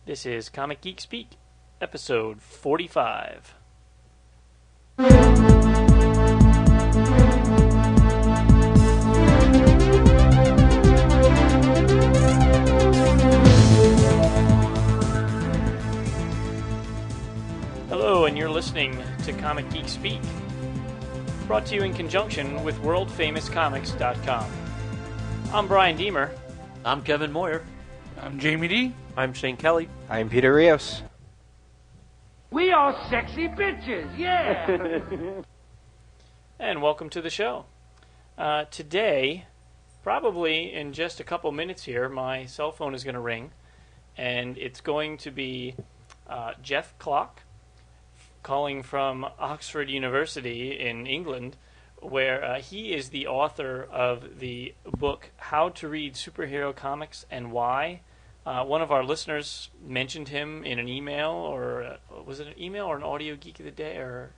This is Comic Geek Speak, episode 45. Hello, and you're listening to Comic Geek Speak, brought to you in conjunction with WorldFamousComics.com. I'm Brian Deemer. I'm Kevin Moyer. I'm Jamie D. I'm Shane Kelly. I'm Peter Rios. We are sexy bitches, yeah! And welcome to the show. Today, probably in just a couple minutes here, my cell phone is going to ring, and it's going to be Geoff Klock calling from Oxford University in England, where he is the author of the book How to Read Superhero Comics and Why. One of our listeners mentioned him in an email, or was it an email or an audio Geek of the Day? Or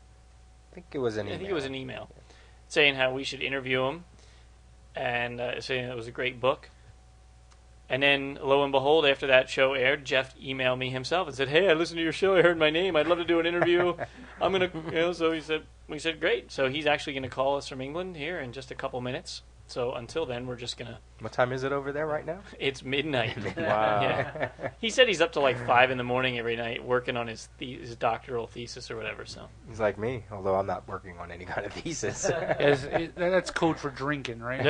I think it was an email. I think it was an email, saying how we should interview him, and saying it was a great book. And then, lo and behold, after that show aired, Geoff emailed me himself and said, "Hey, I listened to your show. I heard my name. I'd love to do an interview. I'm gonna," so we said, great. So he's actually gonna call us from England here in just a couple minutes. So until then, we're just gonna. What time is it over there right now? It's midnight. Wow. Yeah. He said he's up to like 5 in the morning every night working on his doctoral thesis or whatever. So He's like me, although I'm not working on any kind of thesis. That's code for drinking, right?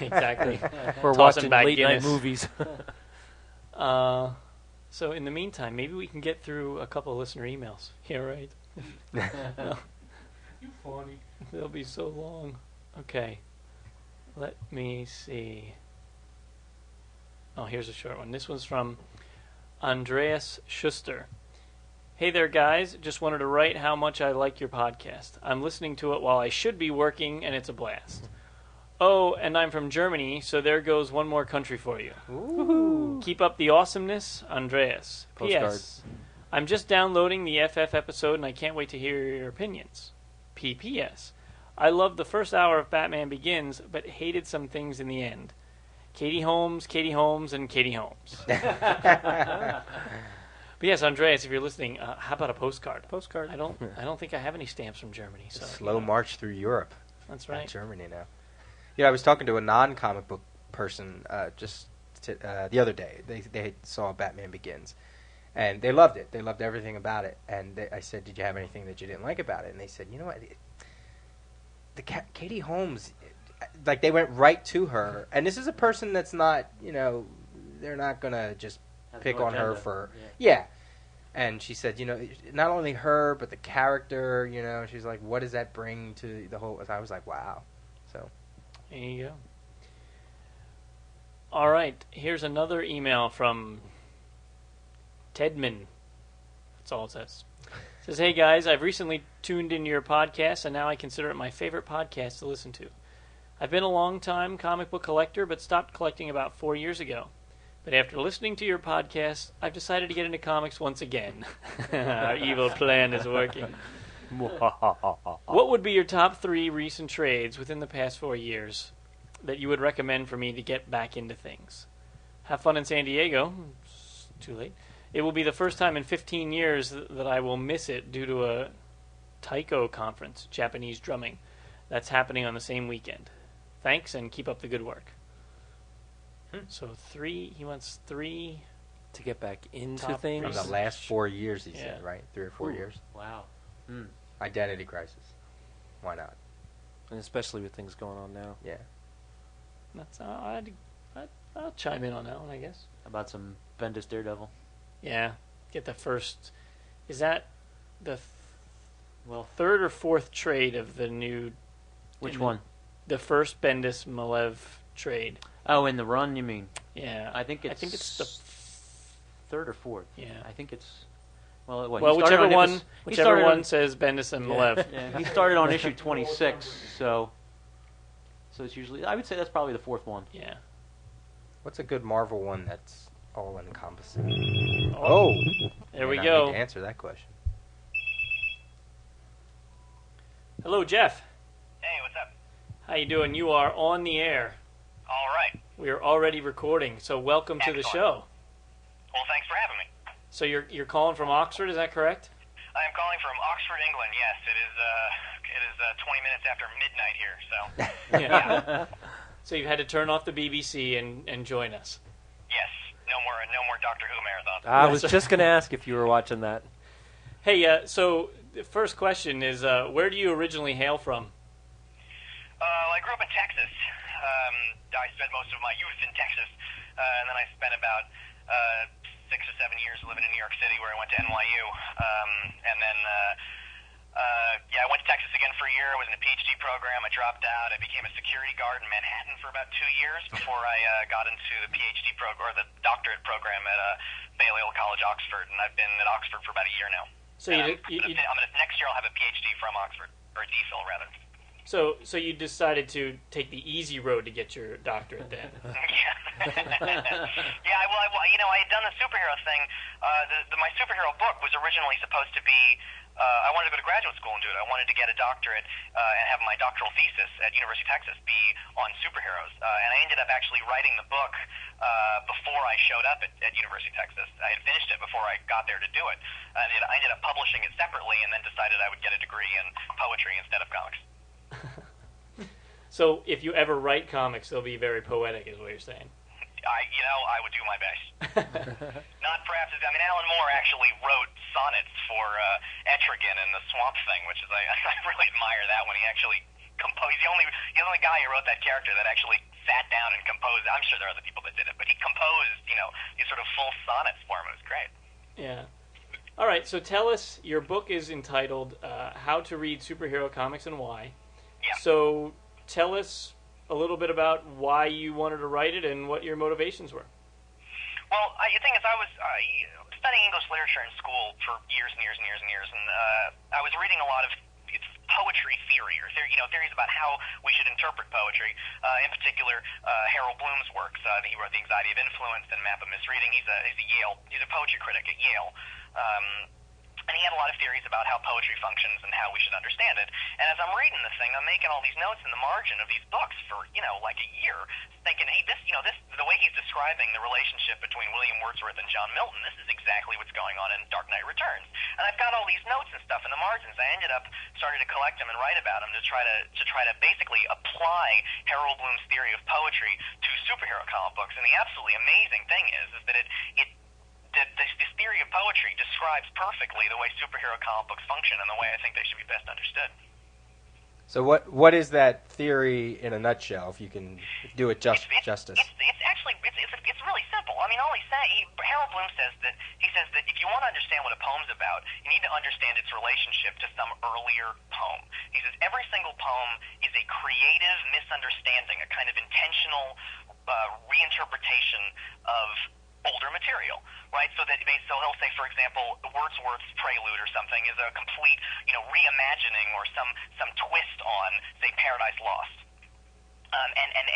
exactly. We're Tossing watching back late Guinness. night movies. So in the meantime, maybe we can get through a couple of listener emails. Yeah, right. You funny. They'll be so long. Okay. Let me see. Oh, here's a short one. This one's from Andreas Schuster. Hey there, guys. Just wanted to write how much I like your podcast. I'm listening to it while I should be working, and it's a blast. Oh, and I'm from Germany, so there goes one more country for you. Ooh. Keep up the awesomeness, Andreas. Postcard. P.S. I'm just downloading the FF episode, and I can't wait to hear your opinions. P.P.S. I loved the first hour of Batman Begins, but hated some things in the end. Katie Holmes, and Katie Holmes. But yes, Andreas, if you're listening, how about a postcard? Postcard. I don't think I have any stamps from Germany. So Slow march through Europe. That's right. Not Germany now. You know, I was talking to a non-comic book person the other day. They saw Batman Begins, and they loved it. They loved everything about it. And I said, "Did you have anything that you didn't like about it?" And they said, "You know what? Katie Holmes, like they went right to her, and this is a person that's not, you know, they're not gonna just pick on her for, yeah." And she said, you know, not only her but the character, you know, she's like, what does that bring to the whole? I was like, wow. So there you go. All right, here's another email from Tedman. That's all it says. It says, hey guys, I've recently tuned in your podcast, and now I consider it my favorite podcast to listen to. I've been a long-time comic book collector, but stopped collecting about 4 years ago. But after listening to your podcast, I've decided to get into comics once again. Our evil plan is working. What would be your top 3 recent trades within the past 4 years that you would recommend for me to get back into things? Have fun in San Diego. It's too late. It will be the first time in 15 years that I will miss it due to a Taiko conference, Japanese drumming, that's happening on the same weekend. Thanks, and keep up the good work. So he wants 3 To get back into Top things. from the last 4 years, he said, right? 3 or 4 years. Wow. Identity crisis. Why not? And especially with things going on now. Yeah. That's I'll chime in on that one, I guess. How about some Bendis Daredevil? Yeah, get the first. Is that the third or fourth trade of the new? Which one? The first Bendis Malev trade. Oh, in the run, you mean? Yeah, I think it's the third or fourth. Yeah, I think it's. Well, whichever one says Bendis and Malev. Yeah, he started on issue 26, so it's usually. I would say that's probably the fourth one. Yeah. What's a good Marvel one that's all encompassing? Oh, there we I go. need to answer that question. Hello, Geoff. Hey, what's up? How you doing? You are on the air. All right. We are already recording, so welcome to the Excellent. show. Well, thanks for having me. So you're calling from Oxford, is that correct? I'm calling from Oxford, England. Yes, it is 20 minutes after midnight here. So Yeah. So you've had to turn off the BBC and join us. yes, no more Doctor Who marathon. I was just going to ask if you were watching that. Hey, so the first question is, where do you originally hail from? I grew up in Texas. I spent most of my youth in Texas, and then I spent about 6 or 7 years living in New York City, where I went to NYU, and then I went to Texas again for a year. I was in a PhD program. I dropped out. I became a security guard in Manhattan for about 2 years before I got into the PhD program or the doctorate program at Balliol College, Oxford, and I've been at Oxford for about a year now. So next year I'll have a PhD from Oxford, or a DPhil rather. So you decided to take the easy road to get your doctorate then? Yeah. Yeah. Well, I had done the superhero thing. My superhero book was originally supposed to be. I wanted to go to graduate school and do it. I wanted to get a doctorate and have my doctoral thesis at University of Texas be on superheroes. And I ended up actually writing the book before I showed up at University of Texas. I had finished it before I got there to do it. I ended up publishing it separately and then decided I would get a degree in poetry instead of comics. So if you ever write comics, they'll be very poetic, is what you're saying. I would do my best. Not perhaps. Alan Moore actually wrote sonnets for Etrigan and the Swamp Thing, which is I really admire that when he actually composed. He's the only guy who wrote that character that actually sat down and composed. I'm sure there are other people that did it, but he composed, these sort of full sonnets for him. It was great. Yeah. All right. So tell us, your book is entitled "How to Read Superhero Comics and Why." Yeah. So tell us a little bit about why you wanted to write it and what your motivations were. Well, the thing is, I was studying English literature in school for years and years and years and years, and I was reading a lot of poetry theory, or theories about how we should interpret poetry. In particular, Harold Bloom's works. He wrote The Anxiety of Influence and Map of Misreading. He's a poetry critic at Yale. And he had a lot of theories about how poetry functions and how we should understand it. And as I'm reading this thing, I'm making all these notes in the margin of these books for, like a year, thinking, hey, this, the way he's describing the relationship between William Wordsworth and John Milton, this is exactly what's going on in Dark Knight Returns. And I've got all these notes and stuff in the margins. I ended up starting to collect them and write about them to try to basically apply Harold Bloom's theory of poetry to superhero comic books. And the absolutely amazing thing is that this theory of poetry describes perfectly the way superhero comic books function and the way I think they should be best understood. So what is that theory in a nutshell, if you can do it justice? It's actually really simple. All he's saying, Harold Bloom says that if you want to understand what a poem's about, you need to understand its relationship to some earlier poem. He says every single poem is a creative misunderstanding, a kind of intentional reinterpretation of older material, right? So he'll say, for example, Wordsworth's Prelude or something is a complete, reimagining or some twist on, say, Paradise Lost. And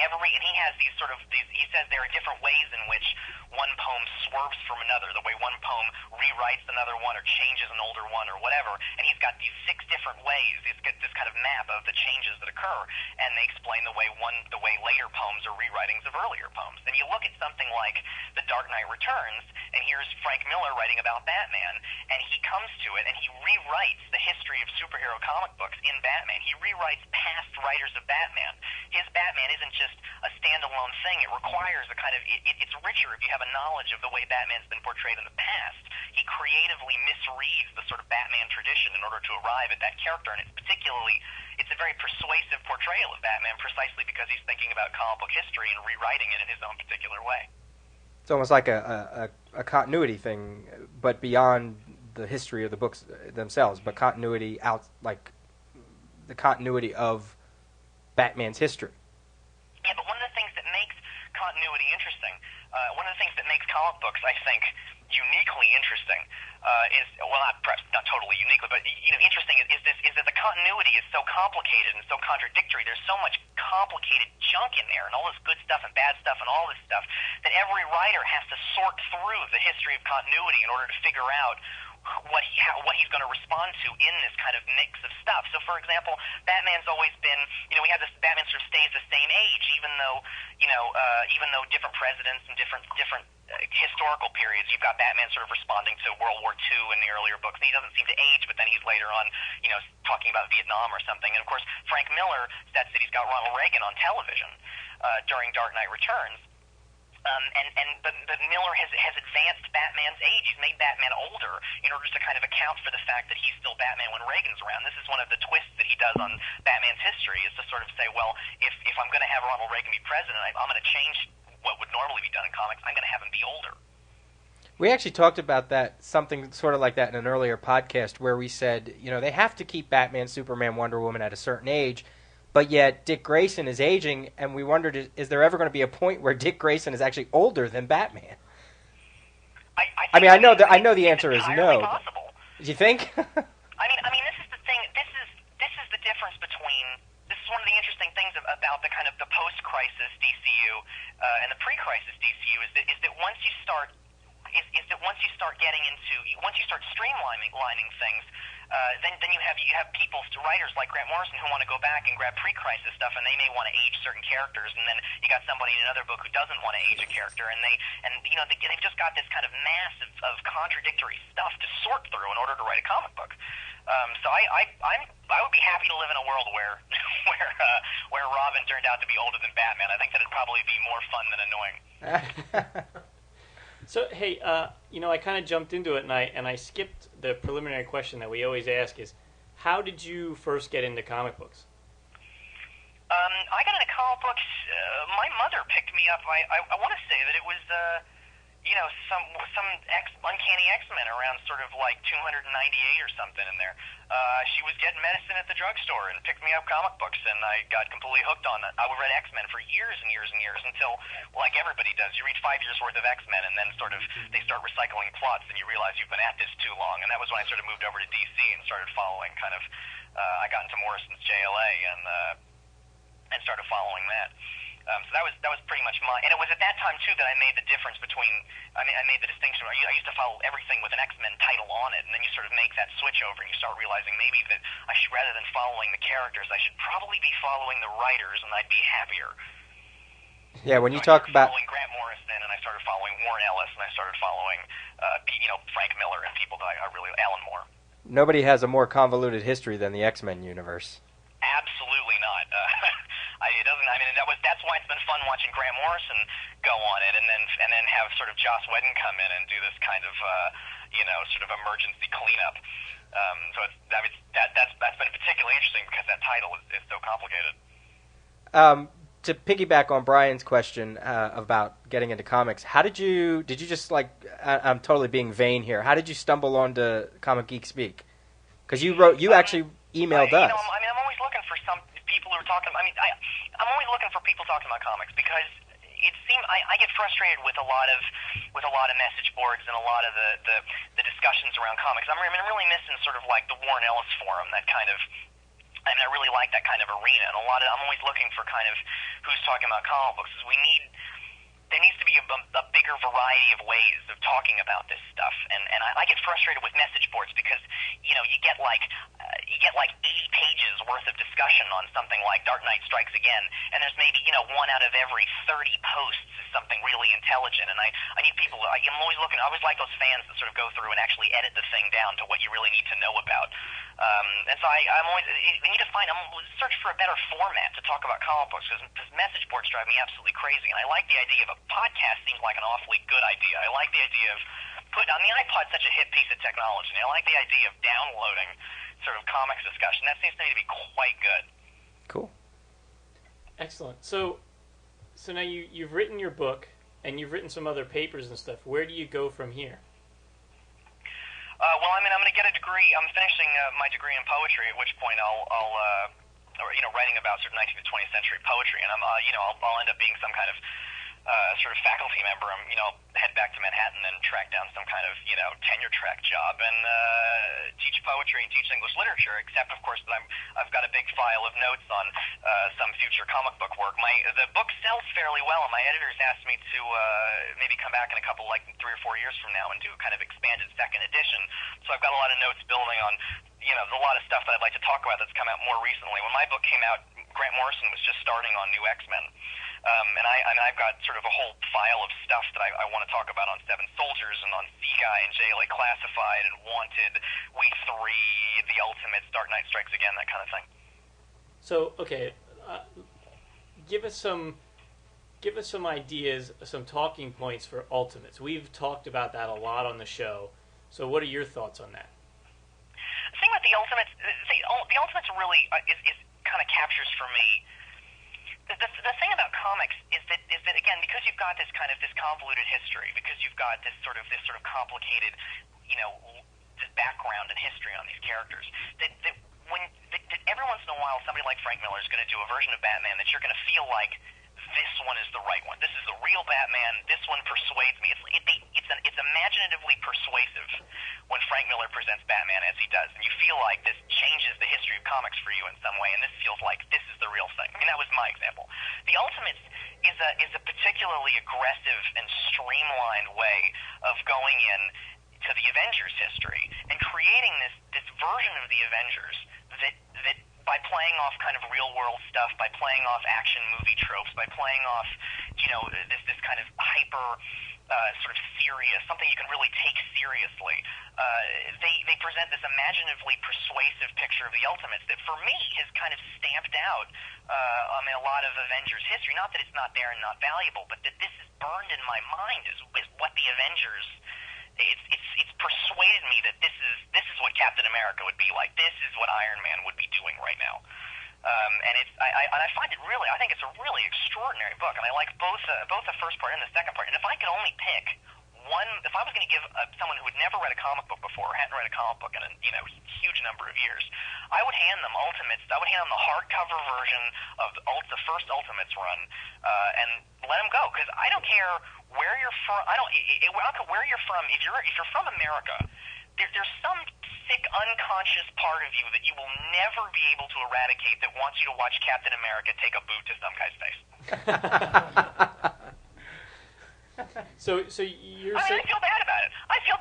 he has he says there are different ways in which one poem swerves from another, the way one poem rewrites another one or changes an older one or whatever, and he's got these 6 different ways. He's got this kind of map of the changes that occur, and they explain the way later poems are rewritings of earlier poems. And you look at something like The Dark Knight Returns, and here's Frank Miller writing about Batman, and he comes to it and he rewrites the history of superhero comic books in Batman. He rewrites past writers of Batman. His Batman isn't just a standalone thing. It requires a kind of it's richer if you have a knowledge of the way Batman's been portrayed in the past. He creatively misreads the sort of Batman tradition in order to arrive at that character, and it's a very persuasive portrayal of Batman precisely because he's thinking about comic book history and rewriting it in his own particular way. It's almost like a continuity thing, but beyond the history of the books themselves, but continuity like the continuity of Batman's history. Yeah, but one of the things that makes continuity interesting, one of the things that makes comic books, I think, uniquely interesting, is, well, not totally uniquely, but interesting is that the continuity is so complicated and so contradictory. There's so much complicated junk in there, and all this good stuff and bad stuff and all this stuff, that every writer has to sort through the history of continuity in order to figure out what he's going to respond to in this kind of mix of stuff. So, for example, Batman's always been, we have this, Batman sort of stays the same age, even though different presidents and different historical periods. You've got Batman sort of responding to World War II in the earlier books. And he doesn't seem to age, but then he's later on, talking about Vietnam or something. And of course, Frank Miller sets that he's got Ronald Reagan on television during Dark Knight Returns. But Miller has advanced Batman's age. He's made Batman older in order to kind of account for the fact that he's still Batman when Reagan's around. This is one of the twists that he does on Batman's history, is to sort of say, well, if I'm going to have Ronald Reagan be president, I'm going to change what would normally be done in comics. I'm going to have him be older. We actually talked about that, something sort of like that in an earlier podcast, where we said, they have to keep Batman, Superman, Wonder Woman at a certain age, but yet Dick Grayson is aging, and we wondered, is there ever going to be a point where Dick Grayson is actually older than Batman? I know the answer is no. Possible. Do you think? I mean, this is the thing. This is the difference between. This is one of the interesting things about the kind of the post-crisis DCU and the pre-crisis DCU is that once you start getting into, once you start streamlining things, then you have people, writers like Grant Morrison, who want to go back and grab pre-crisis stuff, and they may want to age certain characters, and then you got somebody in another book who doesn't want to age a character, and they've just got this kind of mass of contradictory stuff to sort through in order to write a comic book. So I would be happy to live in a world where Robin turned out to be older than Batman. I think that'd probably be more fun than annoying. So, hey, I kind of jumped into it, and I skipped the preliminary question that we always ask is, how did you first get into comic books? I got into comic books, my mother picked me up. I want to say that it was, some Uncanny X-Men around sort of like 298 or something in there. She was getting medicine at the drugstore and picked me up comic books, and I got completely hooked on it. I read X-Men for years and years and years until, like everybody does, you read 5 years worth of X-Men, and then sort of they start recycling plots, and you realize you've been at this too long. And that was when I sort of moved over to DC and started following kind of, I got into Morrison's JLA and started following that. So that was pretty much and it was at that time too that I made the difference between, I made the distinction. I used to follow everything with an X-Men title on it, and then you sort of make that switch over, and you start realizing maybe that I should, rather than following the characters, I should probably be following the writers, and I'd be happier. Yeah, when you so talk about following Grant Morrison, and I started following Warren Ellis, and I started following, Frank Miller and people that I really, Alan Moore. Nobody has a more convoluted history than the X-Men universe. Absolutely not. It doesn't. I mean, that's why it's been fun watching Grant Morrison go on it, and then have sort of Joss Whedon come in and do this kind of sort of emergency cleanup. So that's been particularly interesting because that title is so complicated. To piggyback on Brian's question about getting into comics, how did you just like? I'm totally being vain here. How did you stumble onto Comic Geek Speak? Because you actually emailed us. I'm always looking for some people who are talking. I'm always looking for people talking about comics because it seems I get frustrated with a lot of message boards and a lot of the discussions around comics. I'm really missing sort of like the Warren Ellis forum, that kind of. I really like that kind of arena, and I'm always looking for kind of who's talking about comic books. There needs to be a bigger variety of ways of talking about this stuff, and I get frustrated with message boards because you get like 80 pages worth of discussion on something like Dark Knight Strikes Again, and there's maybe one out of every 30 posts is something really intelligent, and I need people. I'm always looking. I always like those fans that sort of go through and actually edit the thing down to what you really need to know about. And so I'm always, we need to search for a better format to talk about comic books, because message boards drive me absolutely crazy. And I like the idea of a podcast. Seems like an awfully good idea. I like the idea of the iPod's such a hit piece of technology, and I like the idea of downloading sort of comics discussion. That seems to me to be quite good. Cool. Excellent. So now you've written your book, and you've written some other papers and stuff. Where do you go from here? Well, I'm going to get a degree. I'm finishing my degree in poetry, at which point I'll writing about sort of 19th to 20th century poetry, and I'll end up being some kind of sort of faculty member, head back to Manhattan and track down some kind of, tenure track job and teach poetry and teach English literature, except, of course, that I've got a big file of notes on some future comic book work. The book sells fairly well, and my editors asked me to maybe come back in a couple, 3 or 4 years from now and do kind of expanded second edition. So I've got a lot of notes building on, there's a lot of stuff that I'd like to talk about that's come out more recently. When my book came out, Grant Morrison was just starting on New X-Men. And I've got sort of a whole file of stuff that I want to talk about on Seven Soldiers and on Seaguy and JLA Classified and Wanted, We Three, The Ultimates, Dark Knight Strikes Again, that kind of thing. So, okay, give us some ideas, some talking points for Ultimates. We've talked about that a lot on the show. So, what are your thoughts on that? The thing with the Ultimates, the Ultimates really is kind of captures for me. The thing about comics is that again, because you've got this convoluted history, because you've got this sort of complicated, this background and history on these characters, that every once in a while somebody like Frank Miller is going to do a version of Batman that you're going to feel like this one is the right one. This is the real Batman. This one persuades me. It's imaginatively persuasive when Frank Miller presents Batman as he does, and you feel like this changes the history of comics for you in some way, and this feels like this is the real thing. I mean, that was my example. The Ultimates is a particularly aggressive and streamlined way of going in to the Avengers history and creating this version of the Avengers that by playing off kind of real world stuff, by playing off action movie tropes, by playing off, this kind of hyper sort of serious, something you can really take seriously. They present this imaginatively persuasive picture of the Ultimates that for me has kind of stamped out a lot of Avengers history. Not that it's not there and not valuable, but that this is burned in my mind is what the Avengers. It's persuaded me that this is what Captain America would be like. This is what Iron Man would be doing right now. And I find it really, I think it's a really extraordinary book, and I like both the first part and the second part. And if I could only pick one, if I was going to give someone who had never read a comic book before, or hadn't read a comic book in a huge number of years, I would hand them Ultimates. I would hand them the hardcover version of the first Ultimates run, and let them go, because I don't care where you're from. I don't care where you're from. If you're from America, there's some sick unconscious part of you that you will never be able to eradicate that wants you to watch Captain America take a boot to some guy's face. So you're I feel bad about it. I feel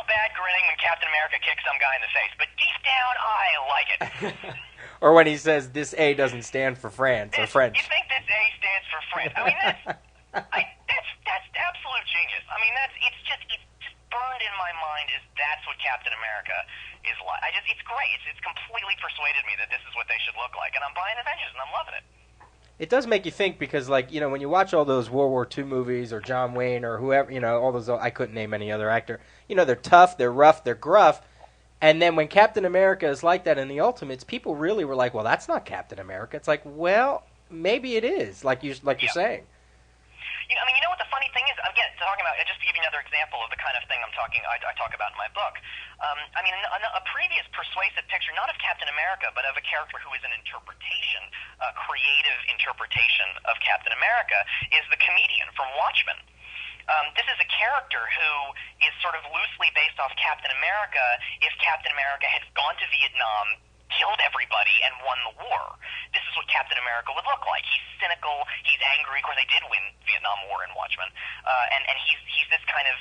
bad grinning when Captain America kicks some guy in the face, but deep down, I like it. Or when he says this A doesn't stand for France or French. You think this A stands for France? I mean, that's absolute genius. I mean, it's just burned in my mind. That's what Captain America is like. It's great. It's completely persuaded me that this is what they should look like, and I'm buying Avengers and I'm loving it. It does make you think because, when you watch all those World War II movies or John Wayne or whoever, all those, I couldn't name any other actor. They're tough, they're rough, they're gruff. And then when Captain America is like that in the Ultimates, people really were like, well, that's not Captain America. It's like, well, maybe it is, like you're saying. You know what the funny thing is? Again, talking about, just to give you another example of the kind of thing I talk about in my book. A previous persuasive picture, not of Captain America, but of a character who is an interpretation, a creative interpretation of Captain America, is the comedian from Watchmen. This is a character who is sort of loosely based off Captain America if Captain America had gone to Vietnam, killed everybody, and won the war. This is what Captain America would look like. He's cynical, he's angry. Of course, they did win Vietnam War in Watchmen, and he's this kind of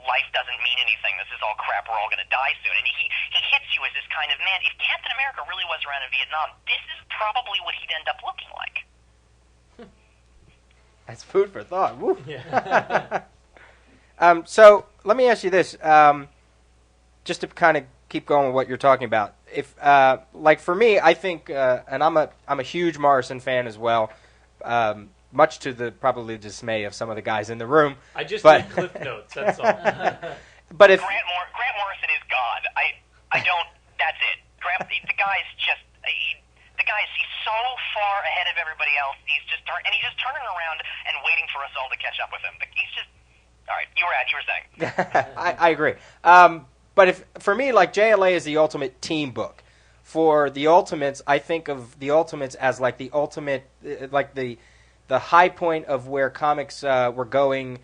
life doesn't mean anything. This is all crap. We're all going to die soon. And he hits you as this kind of man. If Captain America really was around in Vietnam, this is probably what he'd end up looking like. That's food for thought. Woo. Yeah. So let me ask you this, just to kind of keep going with what you're talking about. If for me, I think, and I'm a huge Morrison fan as well, much to the probably dismay of some of the guys in the room. I just did Cliff Notes. That's all. But if Grant Morrison is God, I don't. That's it. The guy's just. He's so far ahead of everybody else. He's just turning around and waiting for us all to catch up with him. He's just. All right, you were saying. I agree. But for me, JLA is the ultimate team book. For the Ultimates, I think of the Ultimates as the ultimate, the high point of where comics were going.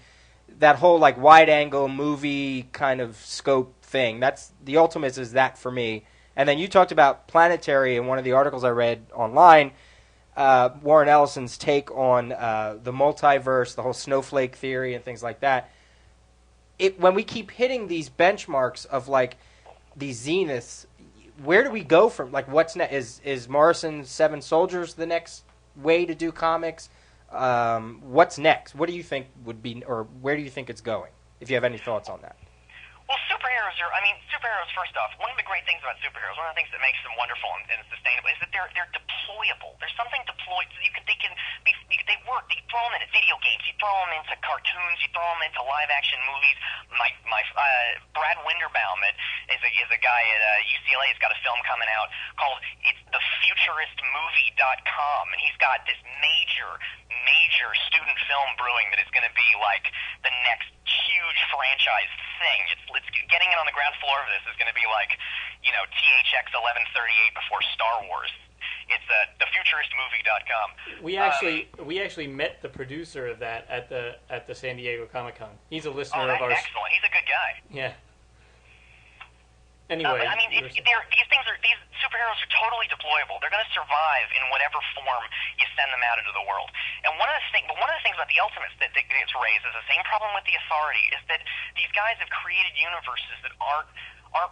That whole like wide angle movie kind of scope thing. That's the Ultimates is that for me. And then you talked about Planetary in one of the articles I read online. Warren Ellison's take on the multiverse, the whole snowflake theory, and things like that. When we keep hitting these benchmarks of like these zeniths, where do we go from? Like, what's next? Is Morrison's Seven Soldiers the next way to do comics? What's next? What do you think would be, or where do you think it's going? If you have any thoughts on that. Well, superheroes, first off, one of the great things about superheroes, one of the things that makes them wonderful and sustainable is that they're deployable. There's something deployed. They work. You throw them into video games. You throw them into cartoons. You throw them into live-action movies. Brad Winderbaum is a guy at UCLA. He's got a film coming out called TheFuturistMovie.com, and he's got this major student film brewing that is going to be like the next huge franchise thing. It's getting in on the ground floor of this is going to be like, THX 1138 before Star Wars. It's TheFuturistMovie.com. We actually met the producer of that at the San Diego Comic-Con. He's a listener of ours. Excellent. He's a good guy. Yeah. Anyway, these superheroes are totally deployable. They're going to survive in whatever form you send them out into the world. And one of the things about the Ultimates that gets raised is the same problem with the Authority, is that these guys have created universes that aren't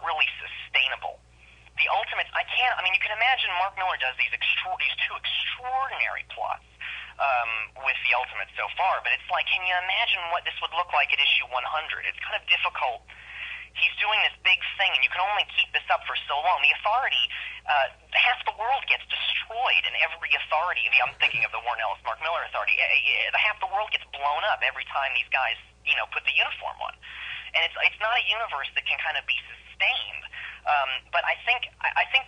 really sustainable. The Ultimates, you can imagine Mark Miller does these two extraordinary plots with the Ultimates so far, but it's like, can you imagine what this would look like at issue 100? It's kind of difficult. He's doing this big thing, and you can only keep this up for so long. The Authority, half the world gets destroyed in every Authority. I'm thinking of the Warren Ellis, Mark Miller Authority. Half the world gets blown up every time these guys, put the uniform on. And it's not a universe that can kind of be sustained. But I think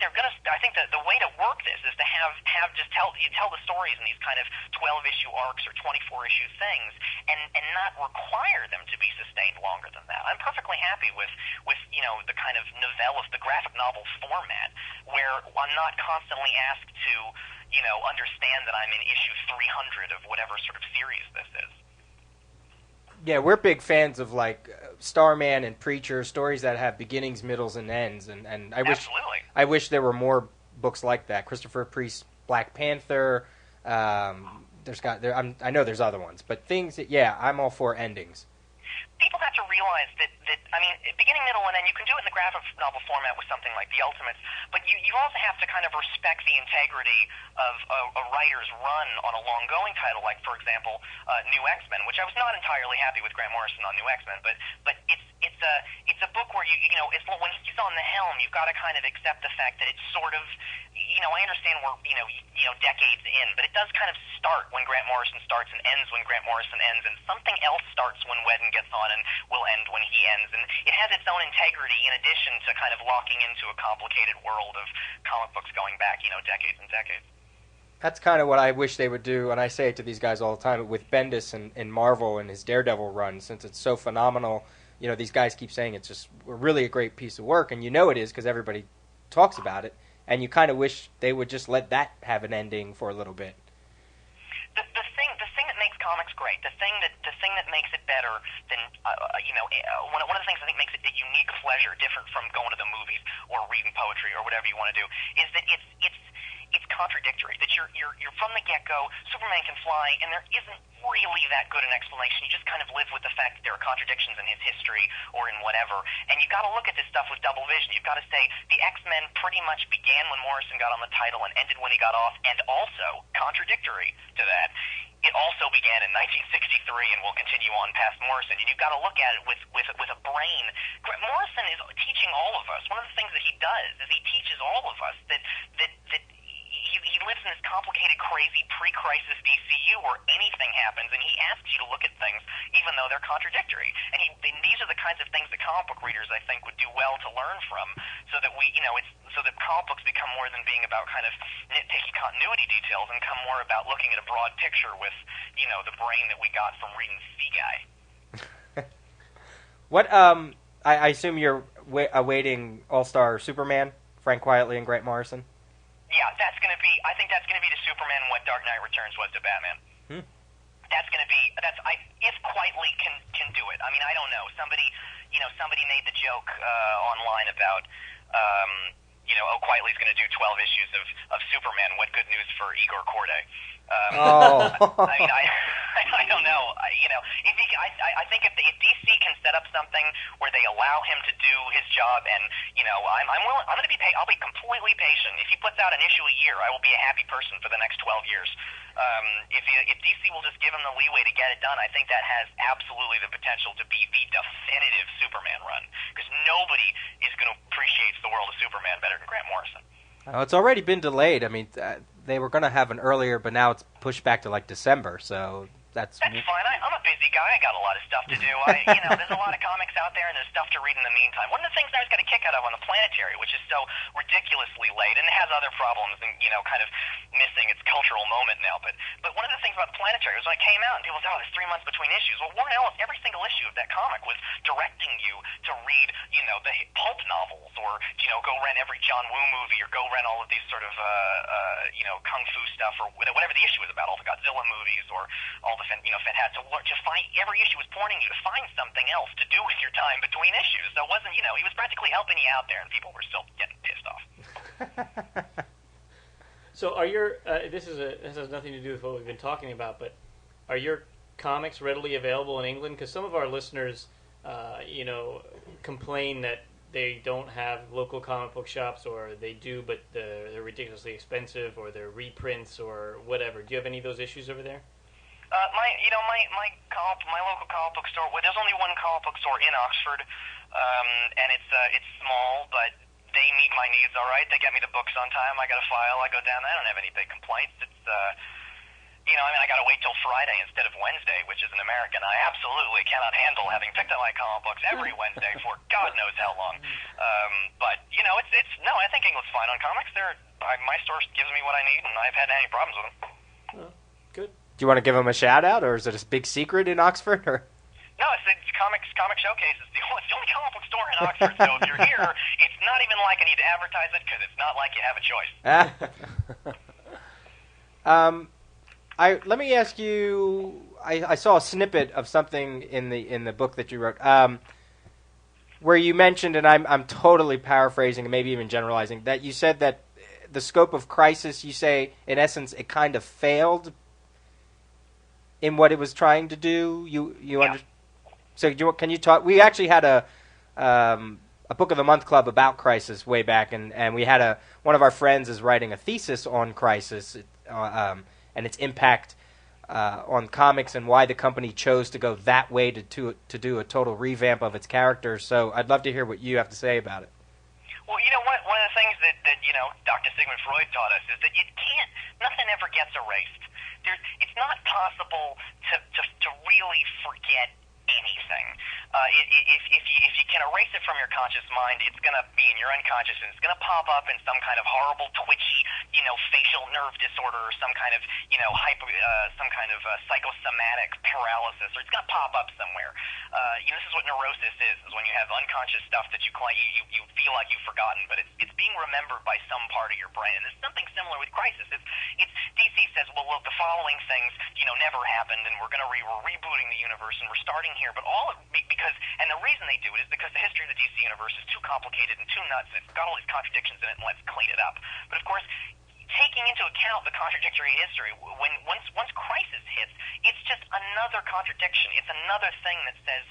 they're gonna. I think that the way to work this is to have just tell the stories in these kind of 12-issue arcs or 24-issue things, and not require them to be sustained longer than that. I'm perfectly happy with the kind of novella, the graphic novel format, where I'm not constantly asked to understand that I'm in issue 300 of whatever sort of series this is. Yeah, we're big fans of like Starman and Preacher, stories that have beginnings, middles, and ends. And I wish there were more books like that. Christopher Priest's Black Panther. I know there's other ones, but things that I'm all for endings. People have to realize that beginning, middle, and end, you can do it in the graphic novel format with something like The Ultimates, but you also have to kind of respect the integrity of a writer's run on a long-going title, like, for example, New X-Men, which I was not entirely happy with Grant Morrison on New X-Men, but it's a book where when he's on the helm, you've got to kind of accept the fact that it's sort of, I understand we're, decades in, but it does kind of start when Grant Morrison starts and ends when Grant Morrison ends, and something else starts when Whedon gets on and will end when he ends, and it has its own integrity in addition to kind of locking into a complicated world of comic books going back, decades and decades. That's kind of what I wish they would do, and I say it to these guys all the time, with Bendis and Marvel and his Daredevil run, since it's so phenomenal. These guys keep saying it's just really a great piece of work, and it is because everybody talks about it, and you kind of wish they would just let that have an ending for a little bit. The thing that makes comics great, the thing that makes it better than one of the things I think makes it a unique pleasure, different from going to the movies or reading poetry or whatever you want to do, is that it's contradictory. That you're from the get-go, Superman can fly, and there isn't really that good an explanation. You just kind of live with the fact that there are contradictions in his history or in whatever. And you've got to look at this stuff with double vision. You've got to say the X-Men pretty much began when Morrison got on the title and ended when he got off, and also, contradictory to that, it also began in 1963 and will continue on past Morrison. And you've got to look at it with a brain. Morrison is teaching all of us. One of the things that he does is he teaches all of us that he lives in this complicated, crazy pre-crisis DCU where anything happens, and he asks you to look at things even though they're contradictory. And these are the kinds of things that comic book readers, I think, would do well to learn from, so that so that comic books become more than being about kind of nitpicky continuity details and become more about looking at a broad picture with, the brain that we got from reading Sea Guy. What I assume you're awaiting All-Star Superman, Frank Quitely and Grant Morrison. Yeah, I think that's going to be to Superman what Dark Knight Returns was to Batman. if Quitely can do it. I mean, I don't know. Somebody made the joke online about. Quitely's going to do 12 issues of Superman. What good news for Igor Corday? I mean, I don't know. I think if DC can set up something where they allow him to do his job, and I'm willing. I'm going to be. I'll be completely patient. If he puts out an issue a year, I will be a happy person for the next 12 years. If DC will just give him the leeway to get it done, I think that has absolutely the potential to be the definitive Superman run, because nobody is going to appreciate the world of Superman better than Grant Morrison. It's already been delayed. I mean, they were going to have an earlier, but now it's pushed back to like December. So that's fine. I'm a busy guy. I got a lot of stuff to do. There's a lot of comics out there, and there's stuff to read in the meantime. One of the things I was got a kick out of on the Planetary, which is so ridiculously late, and it has other problems, and kind of missing its cultural moment now. But one of the things about the Planetary was when it came out, and people said, "Oh, there's 3 months between issues." Well, Warren Ellis, every single issue of that comic was directing you to read, the pulp novels, or go rent every John Woo movie, or go rent all of these sort of kung fu stuff, or whatever the issue was about, all the Godzilla movies, or all the fantastic. To find every issue was pointing you to find something else to do with your time between issues. So it wasn't, he was practically helping you out there, and people were still getting pissed off. So are your this has nothing to do with what we've been talking about, but are your comics readily available in England? Because some of our listeners, complain that they don't have local comic book shops, or they do, but they're ridiculously expensive, or they're reprints, or whatever. Do you have any of those issues over there? My local comic book store. Well, there's only one comic book store in Oxford, and it's small, but they meet my needs all right. They get me the books on time. I got a file. I go down. I don't have any big complaints. It's I got to wait till Friday instead of Wednesday, which is an American. I absolutely cannot handle having picked up my comic books every Wednesday for God knows how long. But I think England's fine on comics. My store gives me what I need, and I've had any problems with them. Oh, good. Do you want to give them a shout out, or is it a big secret in Oxford? Or? No, it's the Comic Showcase. It's the only comic book store in Oxford. So if you're here, it's not even like I need to advertise it, because it's not like you have a choice. Let me ask you. I saw a snippet of something in the book that you wrote, where you mentioned, and I'm totally paraphrasing and maybe even generalizing, that you said that the scope of Crisis, you say, in essence, it kind of failed in what it was trying to do. So can you talk? We actually had a Book of the Month club about Crisis way back, and we had one of our friends is writing a thesis on Crisis and its impact on comics, and why the company chose to go that way to do a total revamp of its characters. So I'd love to hear what you have to say about it. Well, one of the things that Dr. Sigmund Freud taught us is that nothing ever gets erased. It's not possible to really forget anything. If you can erase it from your conscious mind, it's going to be in your unconscious, and it's going to pop up in some kind of horrible, twitchy, facial nerve disorder, or some kind of, psychosomatic paralysis, or it's going to pop up somewhere. This is what neurosis is when you have unconscious stuff that you feel like you've forgotten, but it's being remembered by some part of your brain. And it's something similar with Crisis. It's DC says, well, look, the following things, never happened, and we're rebooting the universe, and we're starting here, but and the reason they do it is because the history of the DC universe is too complicated and too nuts. It's got all these contradictions in it, and let's clean it up. But of course, taking into account the contradictory history, once Crisis hits, it's just another contradiction. It's another thing that says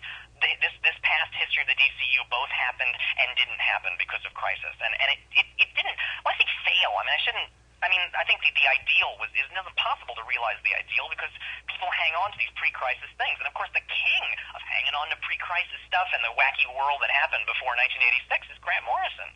this past history of the DCU both happened and didn't happen because of Crisis, and it didn't. When I say fail, I think the ideal is not possible to realize the ideal, because people hang on to these pre-crisis things. And of course, the king of hanging on to pre-crisis stuff and the wacky world that happened before 1986 is Grant Morrison.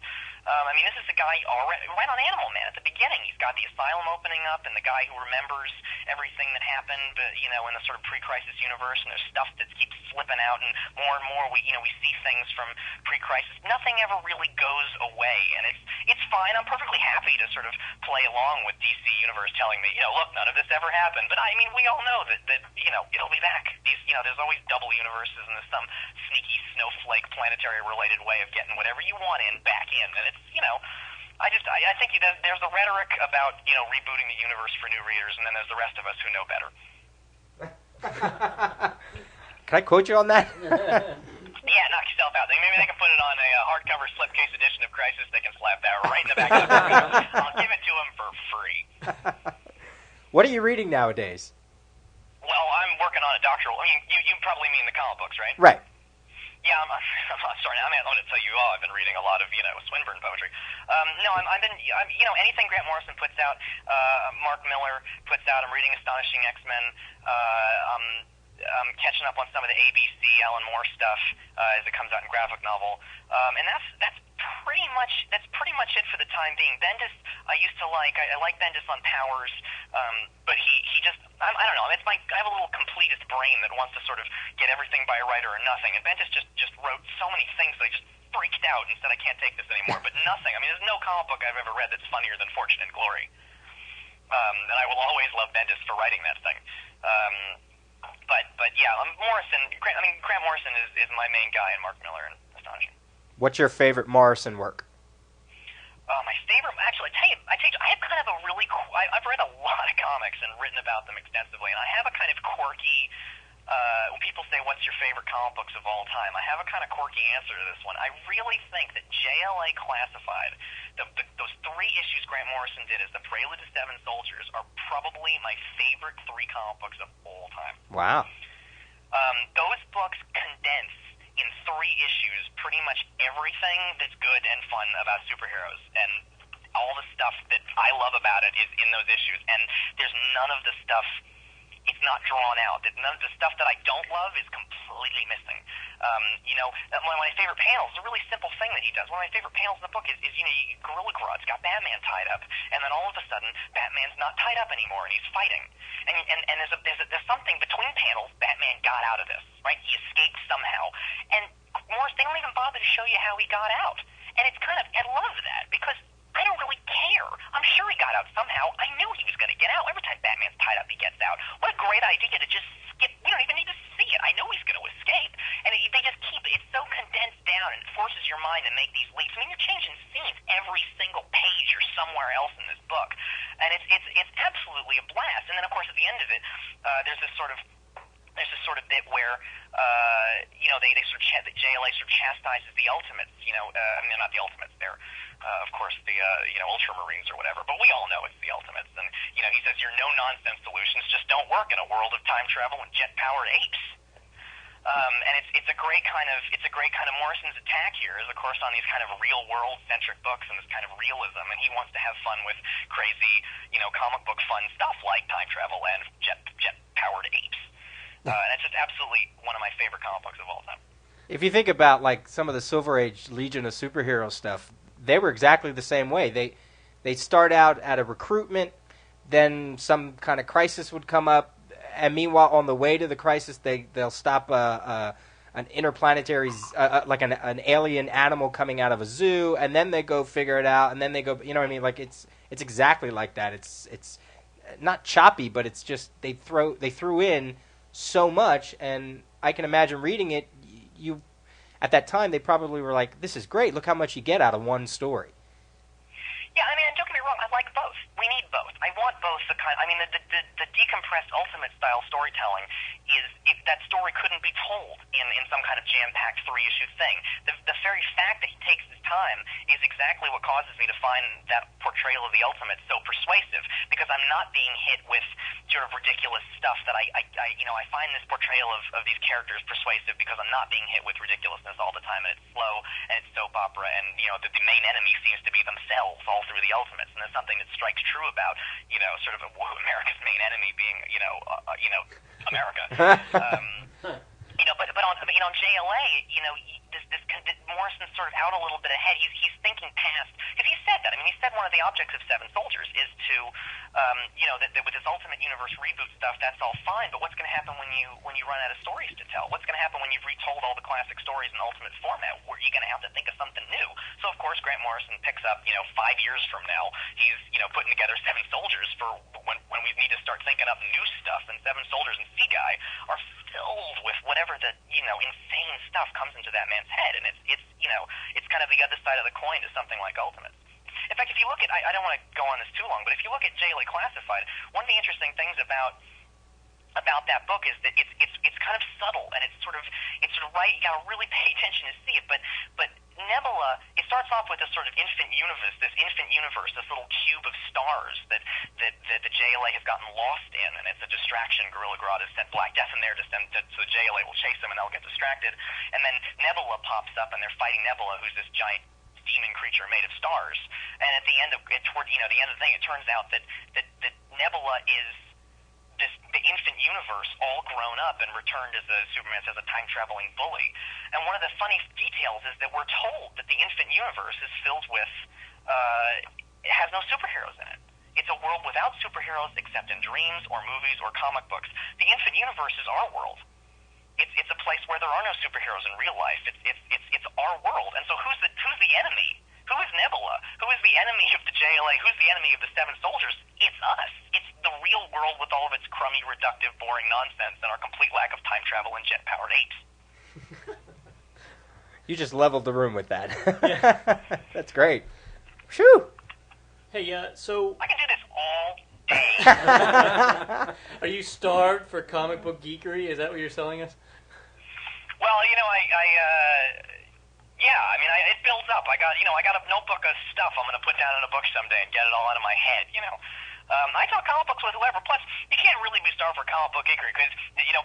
This is a guy already right on Animal Man at the beginning. He's got the asylum opening up, and the guy who remembers everything that happened, in the sort of pre-crisis universe. And there's stuff that keeps slipping out, and more we see things from pre-crisis. Nothing ever really goes away, and it's fine. I'm perfectly happy to sort of play along with DC Universe telling me, look, none of this ever happened. But we all know that it'll be back. There's always double universes, and there's some sneaky snowflake planetary related way of getting whatever you want back in. And it's I think there's the rhetoric about rebooting the universe for new readers, and then there's the rest of us who know better. Can I quote you on that? Yeah, knock yourself out. Maybe they can put it on a hardcover slipcase edition of Crisis. They can slap that right in the back of the book. I'll give it to them for free. What are you reading nowadays? Well, I'm working on a doctoral. I mean, you probably mean the comic books, right? Right. Yeah, I'm sorry. I'm going to tell you all. I've been reading a lot of Swinburne poetry. No, I've been anything Grant Morrison puts out. Mark Miller puts out. I'm reading Astonishing X-Men. I'm catching up on some of the ABC Alan Moore stuff as it comes out in graphic novel, and that's pretty much it for the time being. Bendis, I used to like. I like Bendis on Powers, but he just I don't know. I have a little completist brain that wants to sort of get everything by a writer or nothing, and Bendis just wrote so many things that I just freaked out and said I can't take this anymore. But nothing. I mean, there's no comic book I've ever read that's funnier than Fortune and Glory, and I will always love Bendis for writing that thing. But yeah, Morrison. Grant Morrison is my main guy, and Mark Miller and Astonishing. What's your favorite Morrison work? My favorite, actually, I have kind of a really cool. I've read a lot of comics and written about them extensively, and I have a kind of quirky. When people say, "What's your favorite comic books of all time?" I have a kind of quirky answer to this one. I really think that JLA Classified, those 3 issues Grant Morrison did as the Prelude to Seven Soldiers, are probably my favorite 3 comic books of all time. Wow. Those books condense in 3 issues pretty much everything that's good and fun about superheroes, and all the stuff that I love about it is in those issues. And there's none of the stuff. It's not drawn out. None of the stuff that I don't love is completely missing. One of my favorite panels is a really simple thing that he does. One of my favorite panels in the book is Gorilla Grodd's got Batman tied up, and then all of a sudden, Batman's not tied up anymore, and he's fighting. And there's something between panels. Batman got out of this, right? He escaped somehow. And Morris, they don't even bother to show you how he got out. And it's kind of, I love that, because I don't really care. I'm sure he got out somehow. I knew he was going to get out. Every time Batman's tied up, he gets out. What a great idea to just skip. We don't even need to see it. I know he's going to escape. And they just keep it. It's so condensed down, and it forces your mind to make these leaps. I mean, you're changing scenes every single page. You're somewhere else in this book. And it's absolutely a blast. And then, of course, at the end of it, there's this sort of bit where they sort of JLA sort of chastises the Ultimates. They're not the Ultimates. They're of course the Ultramarines or whatever. But we all know it's the Ultimates. And he says your no nonsense solutions just don't work in a world of time travel and jet powered apes. And it's a great kind of Morrison's attack here is, of course, on these kind of real world centric books and this kind of realism, and he wants to have fun with crazy comic book fun stuff like time travel and jet powered apes. And it's just absolutely one of my favorite comic books of all time. If you think about like some of the Silver Age Legion of Superhero stuff, they were exactly the same way. They start out at a recruitment, then some kind of crisis would come up, and meanwhile on the way to the crisis they'll stop an interplanetary like an alien animal coming out of a zoo, and then they go figure it out, and then they go, what I mean? Like it's exactly like that. It's not choppy, but it's just they threw in so much, and I can imagine reading it. You at that time they probably were like, "This is great! Look how much you get out of one story." Yeah, I mean, don't get me wrong. I like both. We need both. I want both. The decompressed Ultimate style storytelling is that story couldn't be told in some kind of jam-packed 3-issue thing. The very fact that he takes his time is exactly what causes me to find that portrayal of the Ultimate so persuasive, because I'm not being hit with sort of ridiculous stuff that I find this portrayal of these characters persuasive because I'm not being hit with ridiculousness all the time, and it's slow and it's soap opera, and the main enemy seems to be themselves all through the Ultimates, and there's something that strikes true about sort of America's main enemy being America. But on JLA, this Morrison's sort of out a little bit ahead. He's thinking past, because he said that. I mean, he said one of the objects of Seven Soldiers is to, that with this Ultimate Universe reboot stuff, that's all fine. But what's going to happen when you run out of stories to tell? What's going to happen when you've retold all the classic stories in Ultimate format? Where you're going to have to think of something new. So of course, Grant Morrison picks up, 5 years from now, he's putting together Seven Soldiers for when we need to start thinking up new stuff. And Seven Soldiers and Sea Guy are filled with whatever the insane stuff comes into that man's head, and it's kind of the other side of the coin to something like Ultimates. In fact, if you look at, I don't want to go on this too long, but if you look at JLA Classified, one of the interesting things about about that book is that it's kind of subtle, and it's sort of right. You got to really pay attention to see it. But Nebula, it starts off with this sort of infant universe, this little cube of stars that the JLA has gotten lost in, and it's a distraction. Gorilla Grodd has sent Black Death in there so the JLA will chase them, and they'll get distracted. And then Nebula pops up, and they're fighting Nebula, who's this giant demon creature made of stars. And at the end of the end of the thing, it turns out that Nebula is the infant universe all grown up and returned as Superman says, a time-traveling bully. And one of the funny details is that we're told that the infant universe is filled with, it has no superheroes in it. It's a world without superheroes except in dreams or movies or comic books. The infant universe is our world. It's a place where there are no superheroes in real life. It's our world. And so who's the enemy? Who is Nebula? Who is the enemy of the JLA? Who's the enemy of the Seven Soldiers? It's us. It's the real world with all of its crummy, reductive, boring nonsense and our complete lack of time travel and jet-powered apes. You just leveled the room with that. Yeah. That's great. Whew. Hey, so I can do this all day. are you starved for comic book geekery? Is that what you're selling us? Well, it builds up. I got a notebook of stuff I'm going to put down in a book someday and get it all out of my head, I talk comic books with whoever. Plus, you can't really be starved for comic book geekery because,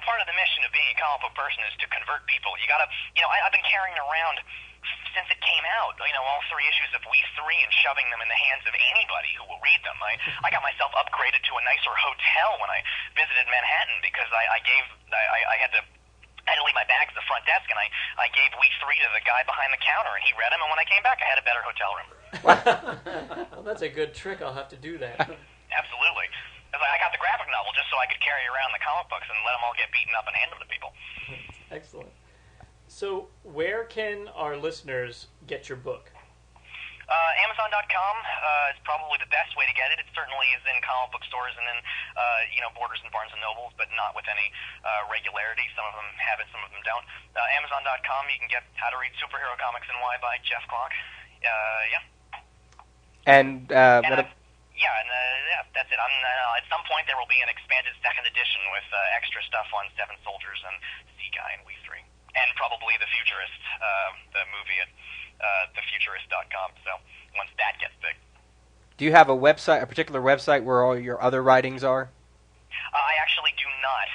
part of the mission of being a comic book person is to convert people. You got to, I've been carrying around since it came out, all 3 issues of We 3 and shoving them in the hands of anybody who will read them. I got myself upgraded to a nicer hotel when I visited Manhattan because I had to leave my bags at the front desk, and I gave We 3 to the guy behind the counter, and he read them, and when I came back, I had a better hotel room. Well, that's a good trick. I'll have to do that. Absolutely. I got the graphic novel just so I could carry around the comic books and let them all get beaten up and hand them to people. Excellent. So where can our listeners get your book? Amazon.com is probably the best way to get it. It certainly is in comic book stores and in Borders and Barnes and Nobles, but not with any regularity. Some of them have it, some of them don't. Amazon.com, you can get How to Read Superhero Comics and Why by Geoff Klock. And that's it. At some point there will be an expanded second edition with extra stuff on Seven Soldiers and Sea Guy and We 3. And probably The Futurist, the movie at thefuturist.com. So once that gets big. Do you have a particular website where all your other writings are? I actually do not,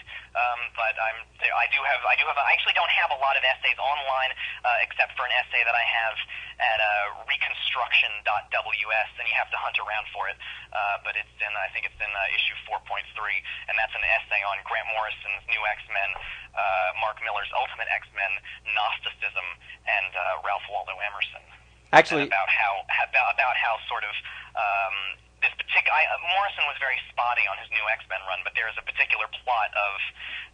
but I do have. I actually don't have a lot of essays online, except for an essay that I have at reconstruction.ws, and you have to hunt around for it. But I think it's in issue 4.3, and that's an essay on Grant Morrison's New X-Men, Mark Miller's Ultimate X-Men, Gnosticism, and Ralph Waldo Emerson. Actually, and about how sort of this particular Morrison was very spotty on his New X-Men run, but there is a particular plot of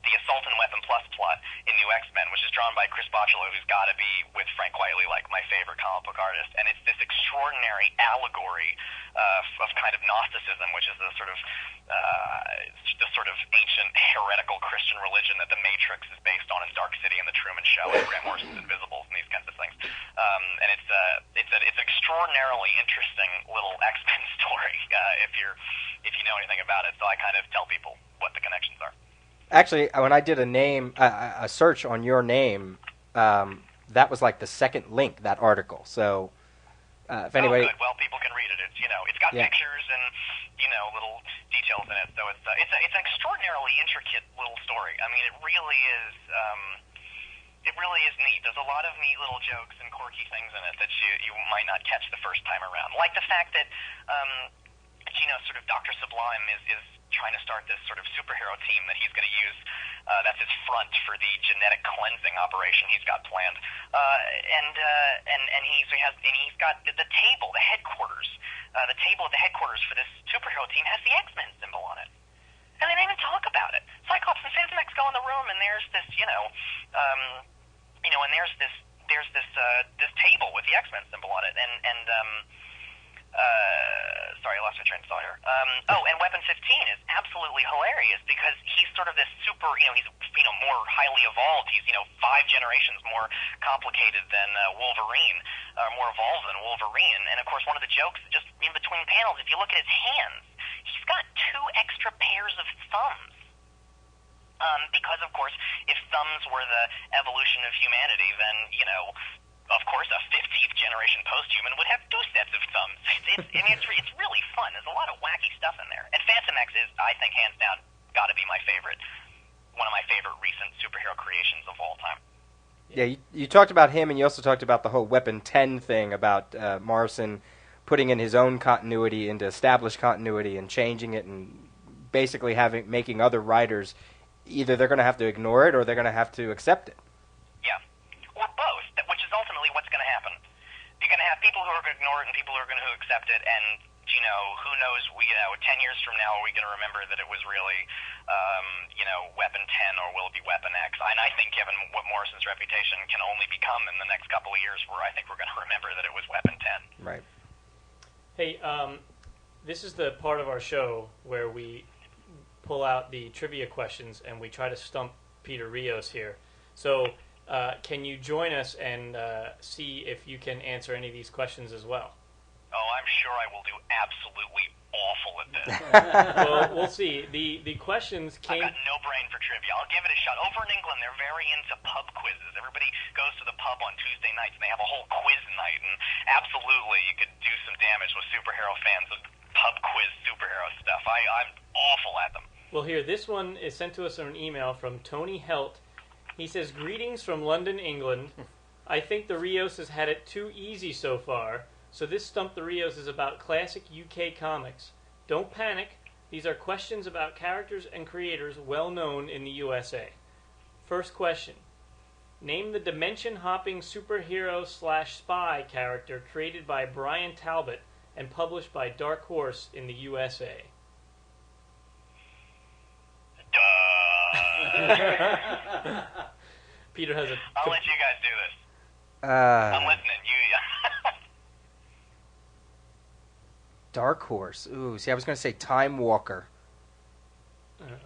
the Assault and Weapon Plus plot in New X-Men, which is drawn by Chris Bachalo, who's got to be, with Frank Whiteley, like my favorite comic book artist, and it's this extraordinary allegory of kind of Gnosticism, which is the sort of ancient heretical Christian religion that the Matrix is based on in Dark City and the Truman Show and Grant Morrison's Invisibles and these kinds of things. And it's an extraordinarily interesting little X-Men story if you know anything about it. So I kind of tell people what the connections are. Actually, when I did a search on your name, that was like the second link, that article. So if anybody, good. Well, people can read it. It's got pictures and little details in it. So it's an extraordinarily intricate little story. I mean, it really is. It really is neat. There's a lot of neat little jokes and quirky things in it that you might not catch the first time around. Like the fact that, sort of Dr. Sublime is trying to start this sort of superhero team that he's going to use. That's his front for the genetic cleansing operation he's got planned. He's got the table, the headquarters. The table at the headquarters for this superhero team has the X-Men symbol on it. And they don't even talk about it. Cyclops and Fantomex go in the room, and there's this, and there's this table with the X-Men symbol on it, sorry, I lost my train of thought here. And Weapon 15 is absolutely hilarious because he's sort of this super, he's more highly evolved. He's 5 generations more complicated than Wolverine, more evolved than Wolverine. And of course, one of the jokes just in between panels, if you look at his hands, he's got 2 extra pairs of thumbs. Because, of course, if thumbs were the evolution of humanity, then, of course, a 15th generation post-human would have 2 sets of thumbs. It's really fun. There's a lot of wacky stuff in there. And Phantom X is, I think, hands down, got to be my favorite. One of my favorite recent superhero creations of all time. Yeah, you talked about him, and you also talked about the whole Weapon 10 thing about Morrison putting in his own continuity into established continuity and changing it, and basically making other writers either they're going to have to ignore it or they're going to have to accept it. Yeah, or both, which is ultimately what's going to happen. You're going to have people who are going to ignore it and people who are going to accept it, and who knows? 10 years from now, are we going to remember that it was really, Weapon 10, or will it be Weapon X? And I think, given what Morrison's reputation can only become in the next couple of years, where I think we're going to remember that it was Weapon 10. Right. Hey, this is the part of our show where we pull out the trivia questions and we try to stump Peter Rios here. So, can you join us and see if you can answer any of these questions as well? Oh, I'm sure I will do absolutely awful at this. Well, we'll see. The questions came... I've got no brain for trivia. I'll give it a shot. Over in England, they're very into pub quizzes. Everybody goes to the pub on Tuesday nights, and they have a whole quiz night, and absolutely you could do some damage with superhero fans of pub quiz superhero stuff. I'm awful at them. Well, here, this one is sent to us on an email from Tony Helt. He says, "Greetings from London, England. I think the Rios has had it too easy so far. So this Stump the Rios is about classic UK comics. Don't panic. These are questions about characters and creators well known in the USA. First question. Name the dimension-hopping superhero/spy character created by Brian Talbot and published by Dark Horse in the USA. Duh. Peter has a... I'll let you guys do this. I'm listening. Dark Horse. Ooh, see, I was going to say Time Walker.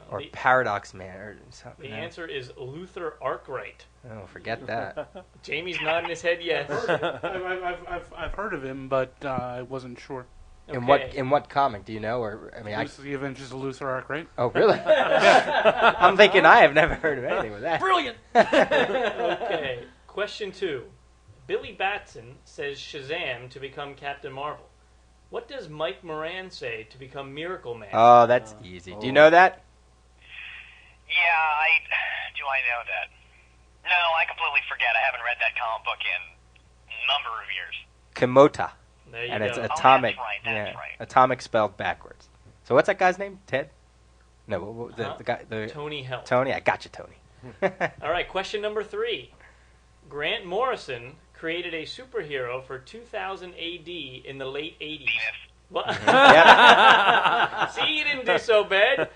Or Paradox Man or something. The answer is Luther Arkwright. Oh, forget that. Jamie's nodding his head yes. I've heard of him, but I wasn't sure. Okay. In what comic do you know? Or The Adventures of Luther Arkwright. Oh, really? I'm thinking I have never heard of anything with that. Brilliant. Okay. Question 2. Billy Batson says Shazam to become Captain Marvel. What does Mike Moran say to become Miracle Man? Oh, that's easy. Do you know that? Yeah, do I know that? No, I completely forget. I haven't read that comic book in a number of years. Kimota. There you And go. it's atomic. That's right. Atomic spelled backwards. So what's that guy's name? Ted? No, the guy. Tony Helt. Tony? I got you, Tony. All right, question number 3. Grant Morrison created a superhero for 2000 AD in the late 80s. What? See, you didn't do so bad.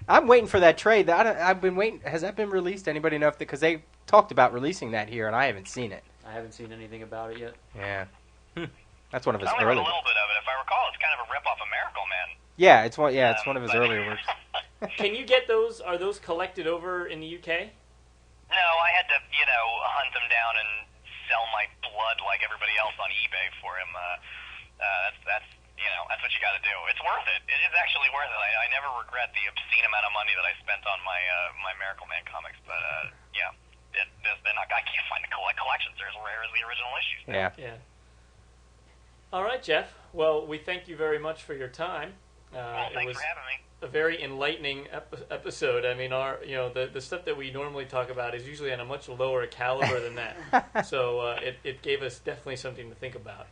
I'm waiting for that trade. I've been waiting. Has that been released? Anybody know if because they talked about releasing that here, and I haven't seen it. I haven't seen anything about it yet. Yeah, That's one of his I only early. read a little bit of it. If I recall, it's kind of a rip-off of Miracle Man. Yeah, it's one. Yeah, it's one of his earlier works. Can you get those? Are those collected over in the UK? No, I had to, hunt them down and sell my blood like everybody else on eBay for him. That's what you got to do. It's worth it. It is actually worth it. I never regret the obscene amount of money that I spent on my Miracle Man comics. But yeah, they're not. I can't find the collections. They're as rare as the original issues. Yeah. Yeah. All right, Geoff. Well, we thank you very much for your time. Well, thanks for having me. A very enlightening episode. I mean, the stuff that we normally talk about is usually on a much lower caliber than that. So it gave us definitely something to think about.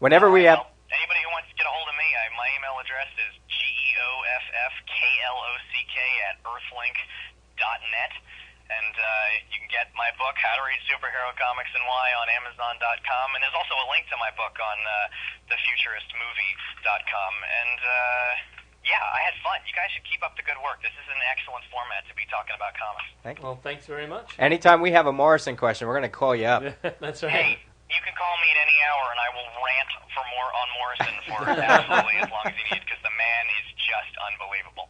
Whenever we have. Anybody who wants to get a hold of me, my email address is geoffklock@earthlink.net. And you can get my book, How to Read Superhero Comics and Why, on Amazon.com. And there's also a link to my book on thefuturistmovie.com. And, I had fun. You guys should keep up the good work. This is an excellent format to be talking about comics. Well, thanks very much. Anytime we have a Morrison question, we're going to call you up. That's right. Hey, you can call me at any hour, and I will rant for more on Morrison for absolutely as long as you need, because the man is just unbelievable.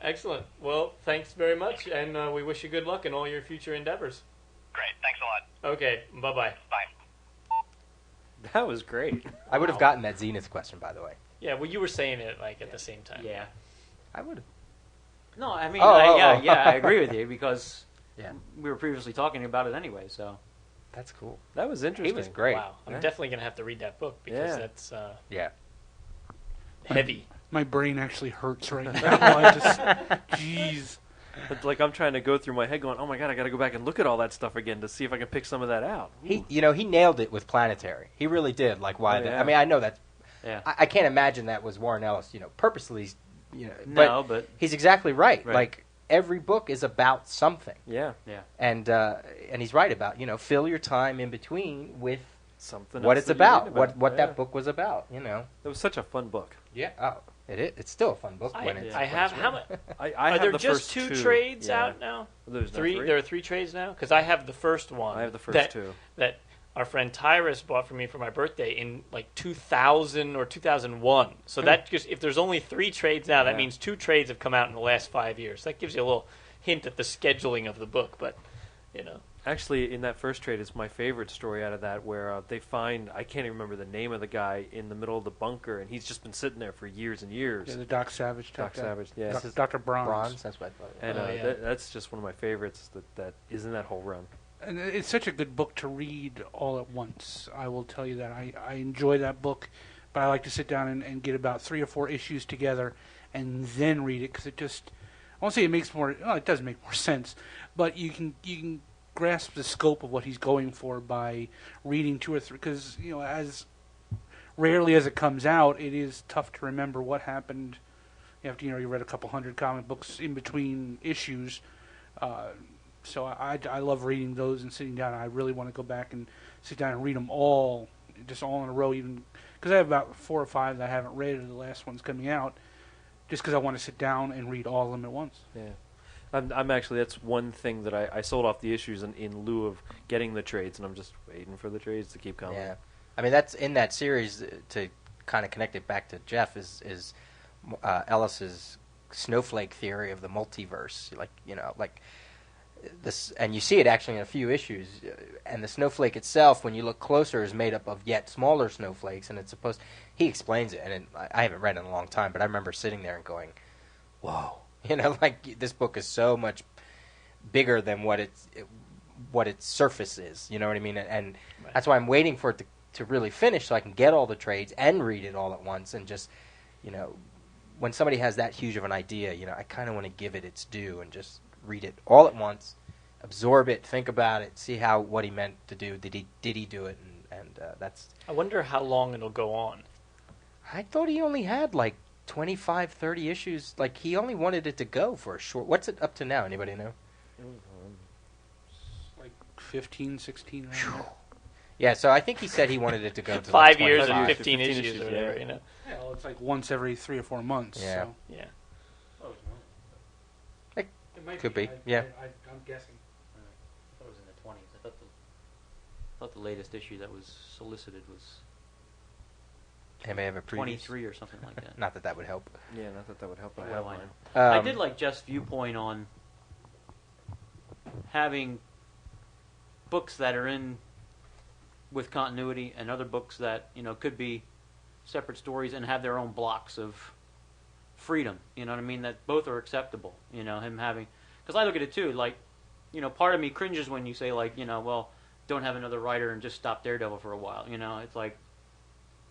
Excellent. Well, thanks very much, and we wish you good luck in all your future endeavors. Great. Thanks a lot. Okay. Bye-bye. Bye. That was great. I would have gotten that Zenith question, by the way. Yeah, well, you were saying it, at the same time. Yeah. I would have. No, I mean, Oh, I agree with you because Yeah. we were previously talking about it anyway. So That's cool. That was interesting. He was great. Wow, I'm Yeah. definitely gonna have to read that book because Yeah. that's Yeah. heavy. My brain actually hurts right now. I just, jeez. It's like I'm trying to go through my head going, oh my god, I got to go back and look at all that stuff again to see if I can pick some of that out. He nailed it with Planetary. He really did. Like why? Oh, yeah. I mean, I know that. yeah, I can't imagine that was Warren Ellis. Purposely. no, but he's exactly right. Right. Like every book is about something, Yeah, and he's right about fill your time in between with something. what else it's that you about, read what Yeah. that book was about. It was such a fun book. Yeah. Oh, it is. It's still a fun book when it's. I have how many? I Are have there the just first 2 trades Yeah. out now? There's no Three. There are 3 trades now because I have the first one. I have the first that, 2. that our friend Tyrus bought for me for my birthday in like 2000 or 2001. So that just if there's only 3 trades now, that Yeah. means 2 trades have come out in the last 5 years. That gives you a little hint at the scheduling of the book, but Actually, in that first trade is my favorite story out of that, where they find, I can't even remember the name of the guy in the middle of the bunker, and he's just been sitting there for years and years. Yeah, the Doc Savage. Doc Savage, yeah. Dr. Bronze. Bronze. That's what I thought. And Oh, yeah. that's just one of my favorites that is in that whole run. And it's such a good book to read all at once. I will tell you that. I enjoy that book, but I like to sit down and get about 3 or 4 issues together and then read it because it just, I won't say it makes more, well, it does make more sense, but you can grasp the scope of what he's going for by reading 2 or 3, because, as rarely as it comes out, it is tough to remember what happened after, you read a couple hundred comic books in between issues. So I love reading those and sitting down. I really want to go back and sit down and read them all, just all in a row, even because I have about 4 or 5 that I haven't read, and the last one's coming out, just because I want to sit down and read all of them at once. Yeah. I'm actually, that's one thing that I sold off the issues in lieu of getting the trades, and I'm just waiting for the trades to keep coming. Yeah, I mean that's in that series to kind of connect it back to Geoff is Ellis's snowflake theory of the multiverse, like this, and you see it actually in a few issues. And the snowflake itself, when you look closer, is made up of yet smaller snowflakes, and it's supposed. He explains it, and I haven't read it in a long time, but I remember sitting there and going, "Whoa." Like this book is so much bigger than what its surface is. You know what I mean? And Right. that's why I'm waiting for it to really finish so I can get all the trades and read it all at once. And just, when somebody has that huge of an idea, I kind of want to give it its due and just read it all at once, absorb it, think about it, see what he meant to do. Did he do it? And that's. I wonder how long it'll go on. I thought he only had like 25, 30 issues. Like, he only wanted it to go for a short... What's it up to now? Anybody know? Like 15, 16 right now. Yeah, so I think he said he wanted it to go to 5 like years and 25. 15 issues issues, or whatever, yeah. Yeah, well, it's like once every 3 or 4 months. Yeah. So. Yeah. It might could be, yeah. I'm guessing. I thought it was in the 20s. I thought the latest issue that was solicited was Anybody have a preview? 23 or something like that. Not that would help. Yeah, not that would help, but I Well, have I mine. know. I did like Jeff's viewpoint on having books that are in with continuity and other books that could be separate stories and have their own blocks of freedom. You know what I mean? That both are acceptable. Him having, because I look at it too. Like, part of me cringes when you say like, well, don't have another writer and just stop Daredevil for a while. It's like.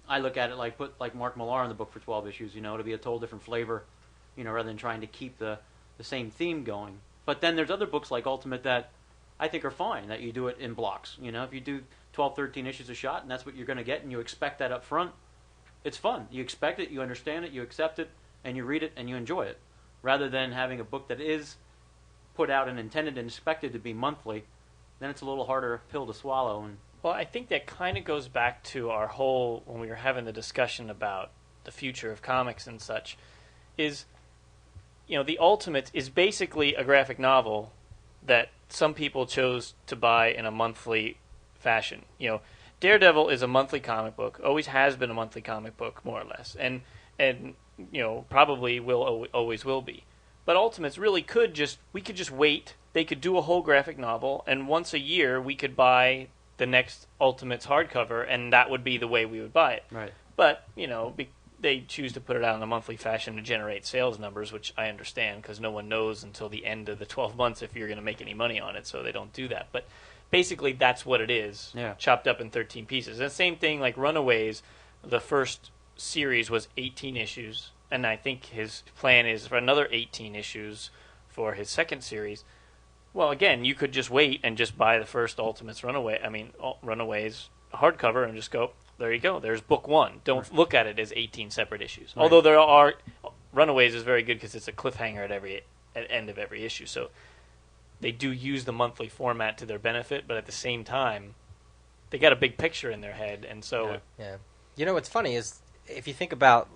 I look at it like put like Mark Millar in the book for 12 issues, to be a total different flavor, rather than trying to keep the same theme going. But then there's other books like Ultimate that I think are fine, that you do it in blocks. If you do 12, 13 issues a shot and that's what you're going to get and you expect that up front, it's fun. You expect it, you understand it, you accept it, and you read it and you enjoy it. Rather than having a book that is put out and intended and expected to be monthly, then it's a little harder pill to swallow. And Well, I think that kind of goes back to our whole, when we were having the discussion about the future of comics and such, is, the Ultimate is basically a graphic novel that some people chose to buy in a monthly fashion. Daredevil is a monthly comic book, always has been a monthly comic book, more or less, and probably always will be. But Ultimates really we could just wait. They could do a whole graphic novel, and once a year we could buy the next Ultimates hardcover, and that would be the way we would buy it. right. But, they choose to put it out in a monthly fashion to generate sales numbers, which I understand because no one knows until the end of the 12 months if you're going to make any money on it, so they don't do that. But basically, that's what it is, chopped up in 13 pieces. And the same thing, like Runaways, the first series was 18 issues, and I think his plan is for another 18 issues for his second series. Well, again, you could just wait and just buy the first Runaways hardcover and just go, there you go, there's book one. Don't look at it as 18 separate issues. Right. Although Runaways is very good because it's a cliffhanger at end of every issue. So they do use the monthly format to their benefit, but at the same time, they got a big picture in their head, and so... Yeah. You know, what's funny is, if you think about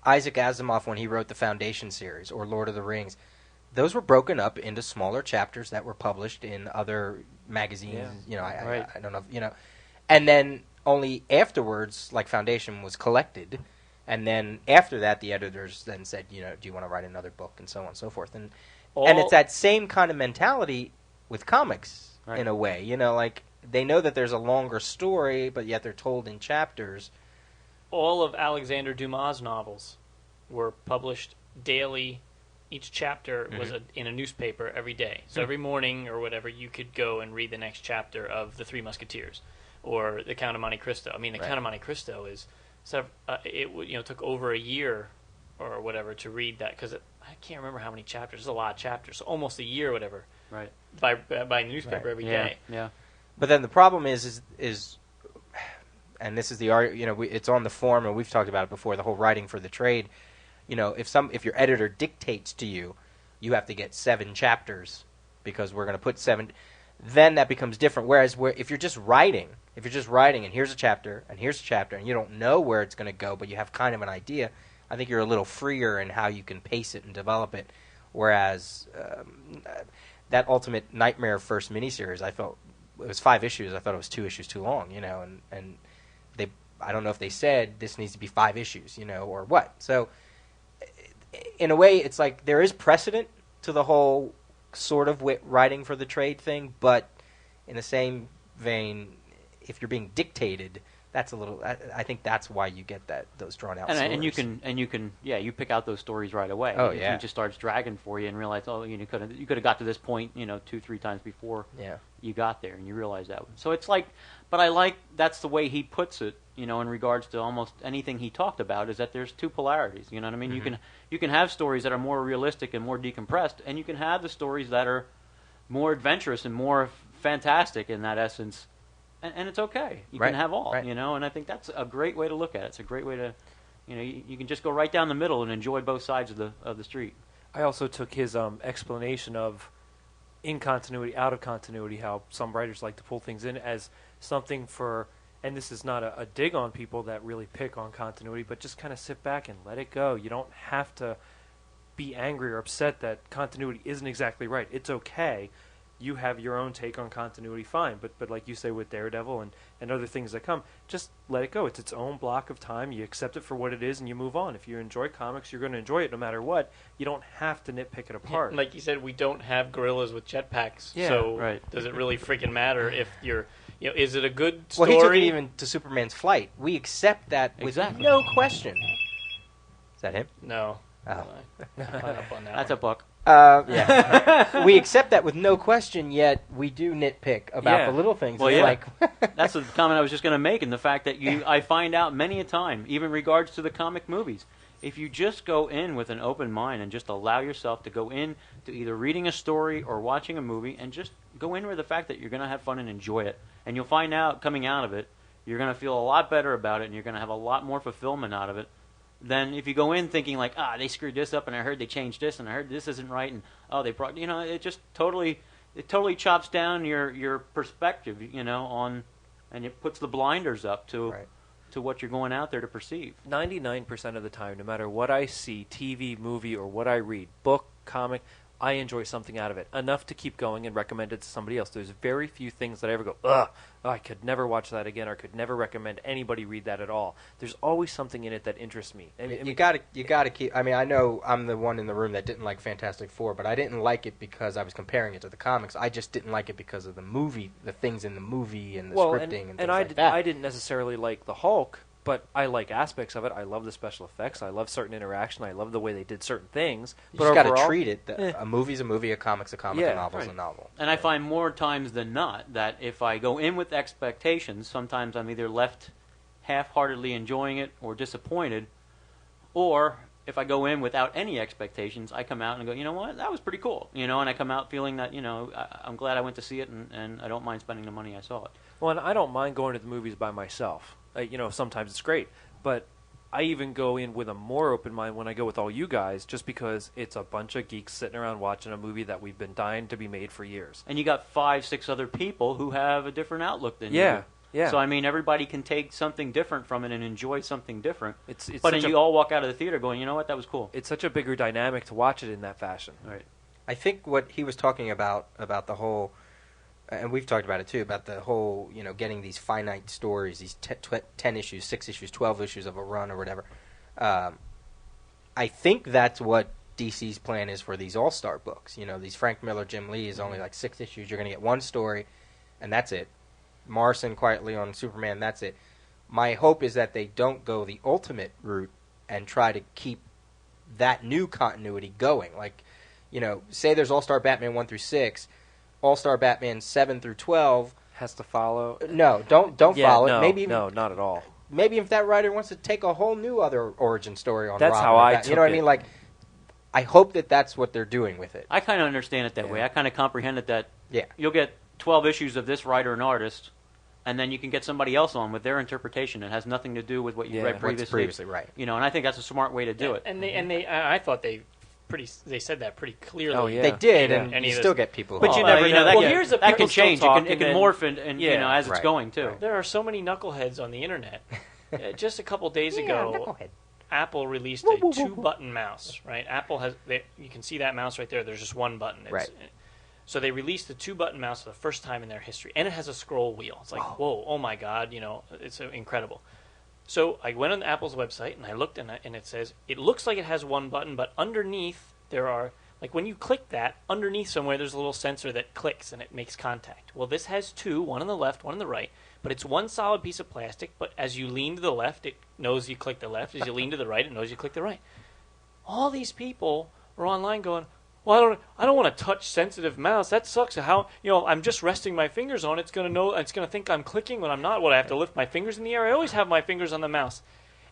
Isaac Asimov when he wrote the Foundation series, or Lord of the Rings, those were broken up into smaller chapters that were published in other magazines. Yeah. I don't know, and then only afterwards, like Foundation was collected, and then after that, the editors then said, do you want to write another book, and so on and so forth. And it's that same kind of mentality with comics, in a way. Like, they know that there's a longer story, but yet they're told in chapters. All of Alexander Dumas' novels were published daily. Each chapter was in a newspaper every day. So every morning or whatever, you could go and read the next chapter of The Three Musketeers or The Count of Monte Cristo. I mean, The Count of Monte Cristo is took over a year or whatever to read that, because I can't remember how many chapters. There's a lot of chapters, so almost a year or whatever. Right. By newspaper every day. Yeah. But then the problem is and this is the it's on the form, and we've talked about it before. The whole writing for the trade. If your editor dictates to you, you have to get 7 chapters because we're going to put 7. Then that becomes different. Whereas if you're just writing, and here's a chapter, and here's a chapter, and you don't know where it's going to go, but you have kind of an idea, I think you're a little freer in how you can pace it and develop it. Whereas that Ultimate Nightmare first miniseries, I felt it was 5 issues. I thought it was 2 issues too long, and I don't know if they said this needs to be 5 issues, or what. So in a way, it's like there is precedent to the whole sort of writing for the trade thing, but in the same vein, if you're being dictated, that's a little. I think that's why you get those drawn out stories. And you can you pick out those stories right away. Oh, It just starts dragging for you and realize, you could have got to this point 2-3 times before you got there, and you realize that. So it's like, but I like that's the way he puts it. In regards to almost anything he talked about, is that there's 2 polarities. You know what I mean? Mm-hmm. You can have stories that are more realistic and more decompressed, and you can have the stories that are more adventurous and more fantastic in that essence. And it's okay. You can have all, and I think that's a great way to look at it. It's a great way to, you can just go right down the middle and enjoy both sides of the street. I also took his explanation of in continuity, out of continuity, how some writers like to pull things in as something for, and this is not a dig on people that really pick on continuity, but just kind of sit back and let it go. You don't have to be angry or upset that continuity isn't exactly right. It's okay. You have your own take on continuity, fine. But like you say with Daredevil and other things that come, just let it go. It's its own block of time. You accept it for what it is and you move on. If you enjoy comics, you're going to enjoy it no matter what. You don't have to nitpick it apart. Like you said, we don't have gorillas with jetpacks. Yeah, so does it really freaking matter if you're... is it a good story? Well, he took it even to Superman's flight. We accept that with no question. Is that him? No. Oh. Hung up on that That's one. a book. Yeah. We accept that with no question, yet we do nitpick about the little things. Well, like that's the comment I was just going to make, and the fact that I find out many a time, even in regards to the comic movies, if you just go in with an open mind and just allow yourself to go in to either reading a story or watching a movie, and just go in with the fact that you're going to have fun and enjoy it, and you'll find out coming out of it, you're going to feel a lot better about it, and you're going to have a lot more fulfillment out of it than if you go in thinking like, they screwed this up, and I heard they changed this, and I heard this isn't right, and they brought, it just totally chops down your perspective, on, and it puts the blinders up to what you're going out there to perceive. 99% of the time, no matter what I see, TV, movie, or what I read, book, comic, I enjoy something out of it, enough to keep going and recommend it to somebody else. There's very few things that I ever go, I could never watch that again, or could never recommend anybody read that at all. There's always something in it that interests me. You gotta keep. I mean, I know I'm the one in the room that didn't like Fantastic Four, but I didn't like it because I was comparing it to the comics. I just didn't like it because of the movie, the things in the movie, and the scripting and things like that. I didn't necessarily like the Hulk, but I like aspects of it. I love the special effects. I love certain interaction. I love the way they did certain things. You But just got to overall, treat it. A movie's a movie, a comic's a comic, Yeah, a novel's right. a novel. And I find more times than not that if I go in with expectations, sometimes I'm either left half-heartedly enjoying it or disappointed, or if I go in without any expectations, I come out and go, you know what, that was pretty cool, and I come out feeling that, I'm glad I went to see it, and I don't mind spending the money I saw it. Well, and I don't mind going to the movies by myself. Sometimes it's great, but I even go in with a more open mind when I go with all you guys, just because it's a bunch of geeks sitting around watching a movie that we've been dying to be made for years. And you got 5, 6 other people who have a different outlook than you do. Yeah. So, everybody can take something different from it and enjoy something different. It's but such then you all walk out of the theater going, you know what, that was cool. It's such a bigger dynamic to watch it in that fashion. Right. I think what he was talking about the whole, and we've talked about it too, about the whole, getting these finite stories, these 10 issues, 6 issues, 12 issues of a run or whatever. I think that's what DC's plan is for these All-Star books. These Frank Miller, Jim Lee is only like 6 issues. You're going to get one story, and that's it. Morrison quietly on Superman, that's it. My hope is that they don't go the ultimate route and try to keep that new continuity going. Like, say there's All-Star Batman 1 through 6, All-Star Batman 7 through 12 Has to follow. No, don't follow it. Maybe even, no, not at all. Maybe if that writer wants to take a whole new other origin story on That's Robin how or I Bat- took You know what it. I mean? Like, I hope that that's what they're doing with it. I kind of understand it that Yeah. way. I kind of comprehend it that Yeah. you'll get 12 issues of this writer and artist, and then you can get somebody else on with their interpretation. It has nothing to do with what you Yeah. read What's previously. Previously, right. And I think that's a smart way to do it. And I thought they said that pretty clearly. Oh, yeah. They did, Yeah. and And you either- still get people. But who- you never know. That, Well, can, here's the that can people still change. talk It and can then- morph and Yeah. as it's Right. going too. Right. There are so many knuckleheads on the internet. Just a couple days ago, Apple released a 2-button mouse. Right? Apple has. You can see that mouse right there. There's just one button. Right. So they released the 2-button mouse for the first time in their history, and it has a scroll wheel. It's like, whoa, oh my God, it's incredible. So I went on Apple's website and I looked, and it says it looks like it has one button, but underneath there are, like, when you click that, underneath somewhere there's a little sensor that clicks and it makes contact. Well, this has 2, one on the left, one on the right, but it's one solid piece of plastic. But as you lean to the left, it knows you click the left. As you lean to the right, it knows you click the right. All these people are online going, well, I don't want a touch-sensitive mouse. That sucks. How I'm just resting my fingers on it. It's gonna think I'm clicking when I'm not. What, I have to lift my fingers in the air? I always have my fingers on the mouse.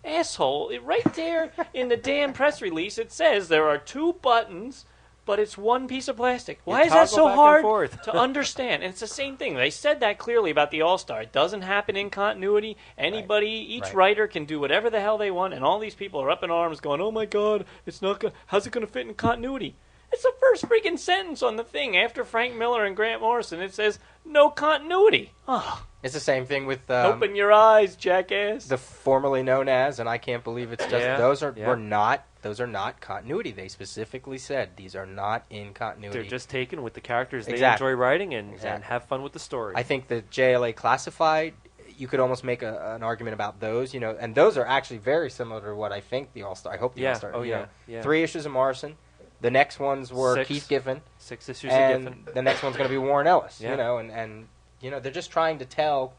Asshole! Right there in the damn press release, it says there are 2 buttons, but it's one piece of plastic. Why is that toggle so back and hard forth. to understand? And it's the same thing. They said that clearly about the All-Star. It doesn't happen in continuity. Anybody, each Right. writer can do whatever the hell they want, and all these people are up in arms going, "Oh my God, it's not gonna. How's it gonna fit in continuity?" It's the first freaking sentence on the thing after Frank Miller and Grant Morrison. It says no continuity. Oh, It's the same thing with open your eyes, jackass. the formerly known as, and I can't believe it's just Yeah. those are Yeah. were not. Those are not continuity. They specifically said these are not in continuity. They're just taken with the characters they Exactly. enjoy writing and Exactly. have fun with the story. I think the JLA Classified, you could almost make an argument about those, and those are actually very similar to what I think the All-Star. I hope the Yeah. All-Star. Oh, yeah. Yeah. 3 issues of Morrison. The next ones were 6. Keith Giffen, 6 issues of and Giffen. the next one's going to be Warren Ellis. Yeah. And they're just trying to tell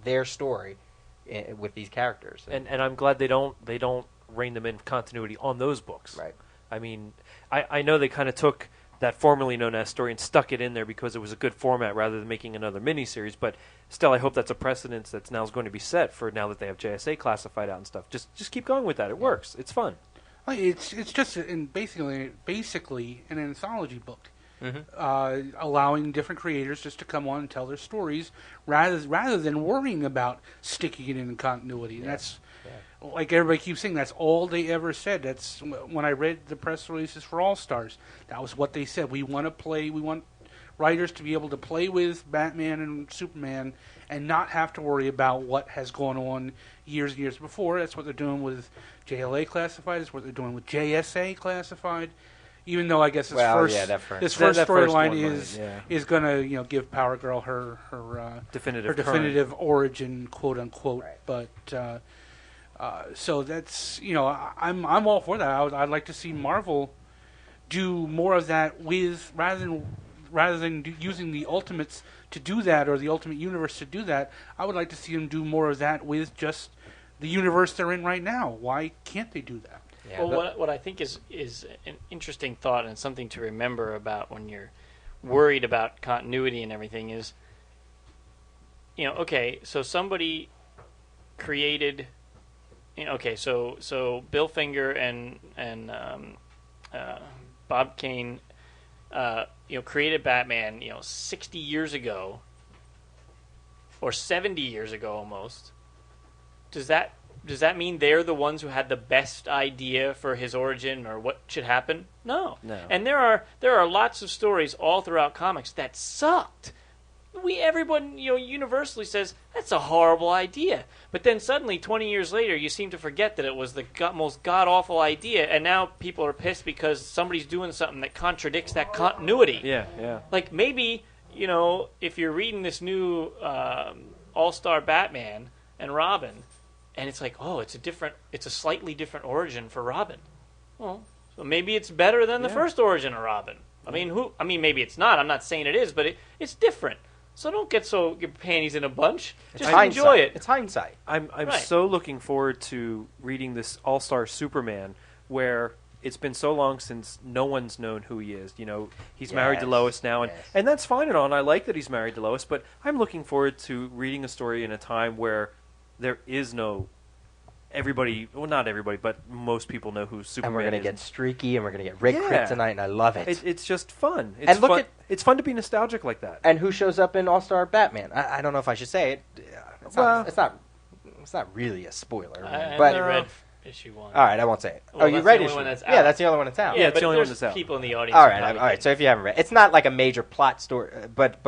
their story with these characters. And I'm glad they don't rein them in continuity on those books. Right. I mean, I know they kind of took that formerly known as story and stuck it in there because it was a good format rather than making another miniseries. But still, I hope that's a precedence that's now going to be set for now that they have JSA Classified out and stuff. Just keep going with that. It works. It's fun. It's just basically an anthology book, Mm-hmm. allowing different creators just to come on and tell their stories rather than worrying about sticking it in continuity. And that's like everybody keeps saying. That's all they ever said. That's when I read the press releases for All Stars. That was what they said. We want writers to be able to play with Batman and Superman and not have to worry about what has gone on years and years before. That's what they're doing with JLA Classified. That's what they're doing with JSA Classified. Even though I guess this first storyline is going to give Power Girl her definitive origin, quote unquote. Right. But so that's I'm all for that. I'd like to see Marvel do more of that with rather than using the Ultimates to do that or the Ultimate Universe to do that. I would like to see them do more of that with just the universe they're in right now. Why can't they do that? Yeah, Well, what I think is an interesting thought and something to remember about when you're worried about continuity and everything is, okay, so somebody created, okay, so Bill Finger and Bob Kane, created Batman, 60 years ago, or 70 years ago almost. Does that mean they're the ones who had the best idea for his origin or what should happen? No. And there are lots of stories all throughout comics that sucked. Everyone universally says that's a horrible idea. But then suddenly 20 years later you seem to forget that it was the most god-awful idea, and now people are pissed because somebody's doing something that contradicts that continuity. Yeah. Like maybe, if you're reading this new All-Star Batman and Robin, and it's like, oh, it's a slightly different origin for Robin. Well, so maybe it's better than the first origin of Robin. I mean, maybe it's not. I'm not saying it is, but it's different. So don't get your panties in a bunch. Just enjoy it. It's hindsight. I'm Right. so looking forward to reading this All-Star Superman, where it's been so long since no one's known who he is. He's married to Lois now, and that's fine and all. And I like that he's married to Lois, but I'm looking forward to reading a story in a time where there is no everybody. Well, not everybody, but most people know who Superman is. And we're going to get streaky, and we're going to get Rick Kryptonite, and I love it. It's just fun. It's fun to be nostalgic like that. And who shows up in All-Star Batman? I don't know if I should say it. It's not really a spoiler. I but only read issue 1. all right, I won't say it. Well, you that's read the only issue one that's Yeah, out. that's the only one that's out. Yeah, it's but the only one there's that's out. people in the audience. All right. So if you haven't read, it's not like a major plot story, but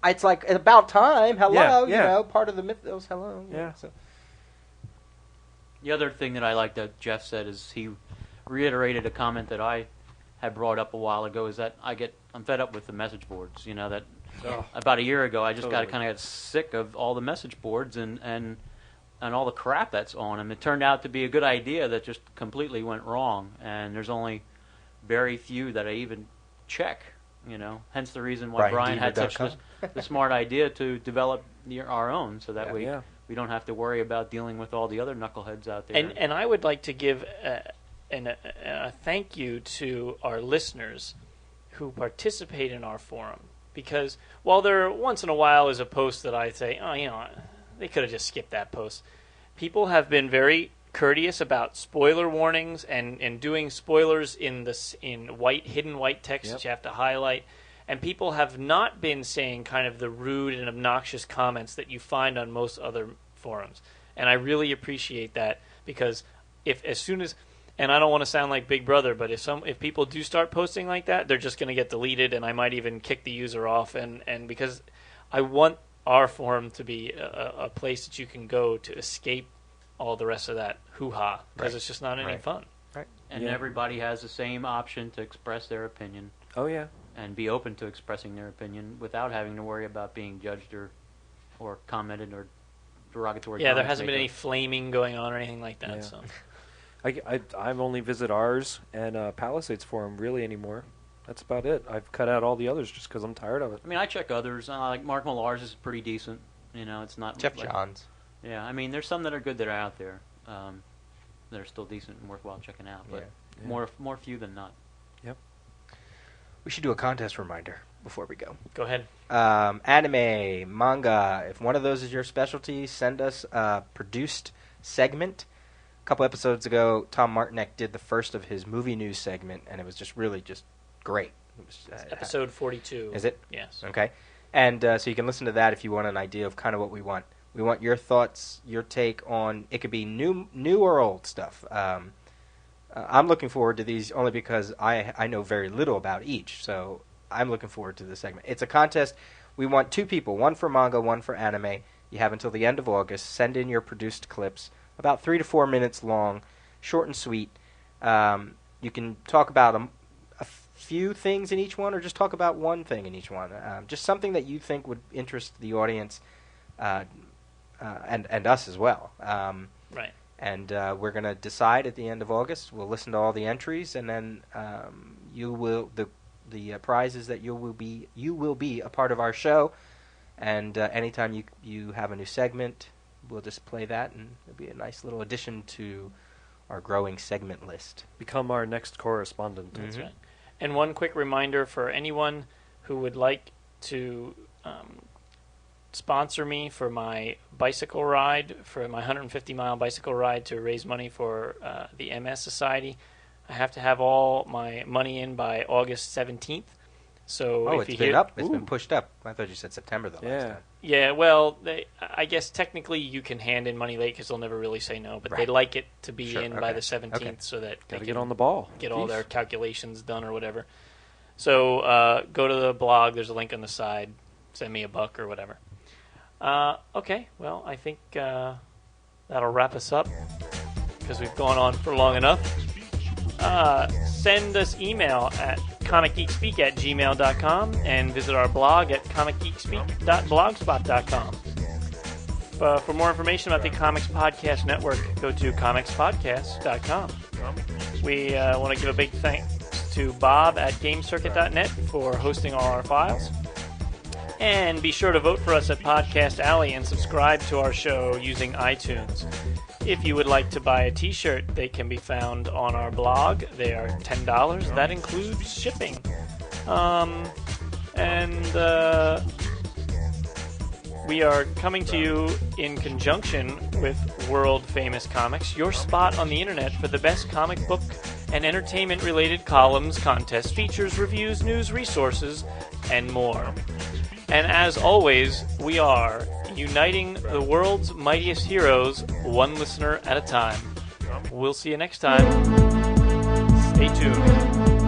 it's like about time. Hello, Yeah. part of the mythos. Hello. Yeah. So. The other thing that I like that Geoff said is he reiterated a comment that I had brought up a while ago, is that I'm fed up with the message boards. That about a year ago I just got sick of all the message boards and all the crap that's on them. It turned out to be a good idea that just completely went wrong, and there's only very few that I even check. Hence the reason why Brian had such the smart idea to develop our own, so that we don't have to worry about dealing with all the other knuckleheads out there. And I would like to give a thank you to our listeners who participate in our forum, because while there once in a while is a post that I say, they could have just skipped that post, people have been very courteous about spoiler warnings and doing spoilers in hidden white text that you have to highlight. And people have not been saying kind of the rude and obnoxious comments that you find on most other forums. And I really appreciate that, because and I don't want to sound like Big Brother, but if people do start posting like that, they're just going to get deleted, and I might even kick the user off. And because I want our forum to be a place that you can go to escape all the rest of that hoo-ha, because it's just not any fun. Right. And everybody has the same option to express their opinion. Oh, yeah. And be open to expressing their opinion without having to worry about being judged or commented or derogatory. Yeah, there hasn't been any flaming going on or anything like that. Yeah. So I've only visit ours and Palisades forum really anymore. That's about it. I've cut out all the others just because I'm tired of it. I mean, I check others. Like Mark Millar's is pretty decent. It's not Jeff Johns. Yeah, I mean, there's some that are good that are out there that are still decent and worthwhile checking out, but more few than not. Yep. We should do a contest reminder before we go. go ahead. Anime, manga. If one of those is your specialty, send us a produced segment. A couple episodes ago, Tom Martinek did the first of his movie news segment, and it was just really just great. It was, Episode 42. Is it? Yes. Okay. And so you can listen to that if you want an idea of kind of what we want. We want your thoughts, your take on, it could be new or old stuff. I'm looking forward to these only because I know very little about each, so I'm looking forward to this segment. It's a contest. We want 2 people, one for manga, one for anime. You have until the end of August. Send in your produced clips, about 3 to 4 minutes long, short and sweet. You can talk about a few things in each one, or just talk about one thing in each one. Just something that you think would interest the audience and us as well. Right. And we're going to decide at the end of August. We'll listen to all the entries, and then you will the prize is that you will be a part of our show. And anytime you have a new segment, we'll just play that, and it'll be a nice little addition to our growing segment list. Become our next correspondent. That's right. And one quick reminder for anyone who would like to sponsor me for my bicycle ride, for my 150-mile bicycle ride to raise money for the MS Society. I have to have all my money in by August 17th. So it's been up. It's been pushed up. I thought you said September last time. Yeah, well, I guess technically you can hand in money late because they'll never really say no, but they like it to be in by the 17th so that they Gotta can get on the ball. Get all their calculations done or whatever. So go to the blog. There's a link on the side. Send me $1 or whatever. Okay, well, I think that'll wrap us up because we've gone on for long enough. Send us email at comicgeekspeak@gmail.com and visit our blog at comicgeekspeak.blogspot.com. For more information about the Comics Podcast Network, go to comicspodcast.com. We want to give a big thanks to Bob at GameCircuit.net for hosting all our files. And be sure to vote for us at Podcast Alley and subscribe to our show using iTunes. If you would like to buy a t-shirt, they can be found on our blog. They are $10. That includes shipping. We are coming to you in conjunction with World Famous Comics, your spot on the internet for the best comic book and entertainment-related columns, contests, features, reviews, news, resources, and more. And as always, we are uniting the world's mightiest heroes, one listener at a time. We'll see you next time. Stay tuned.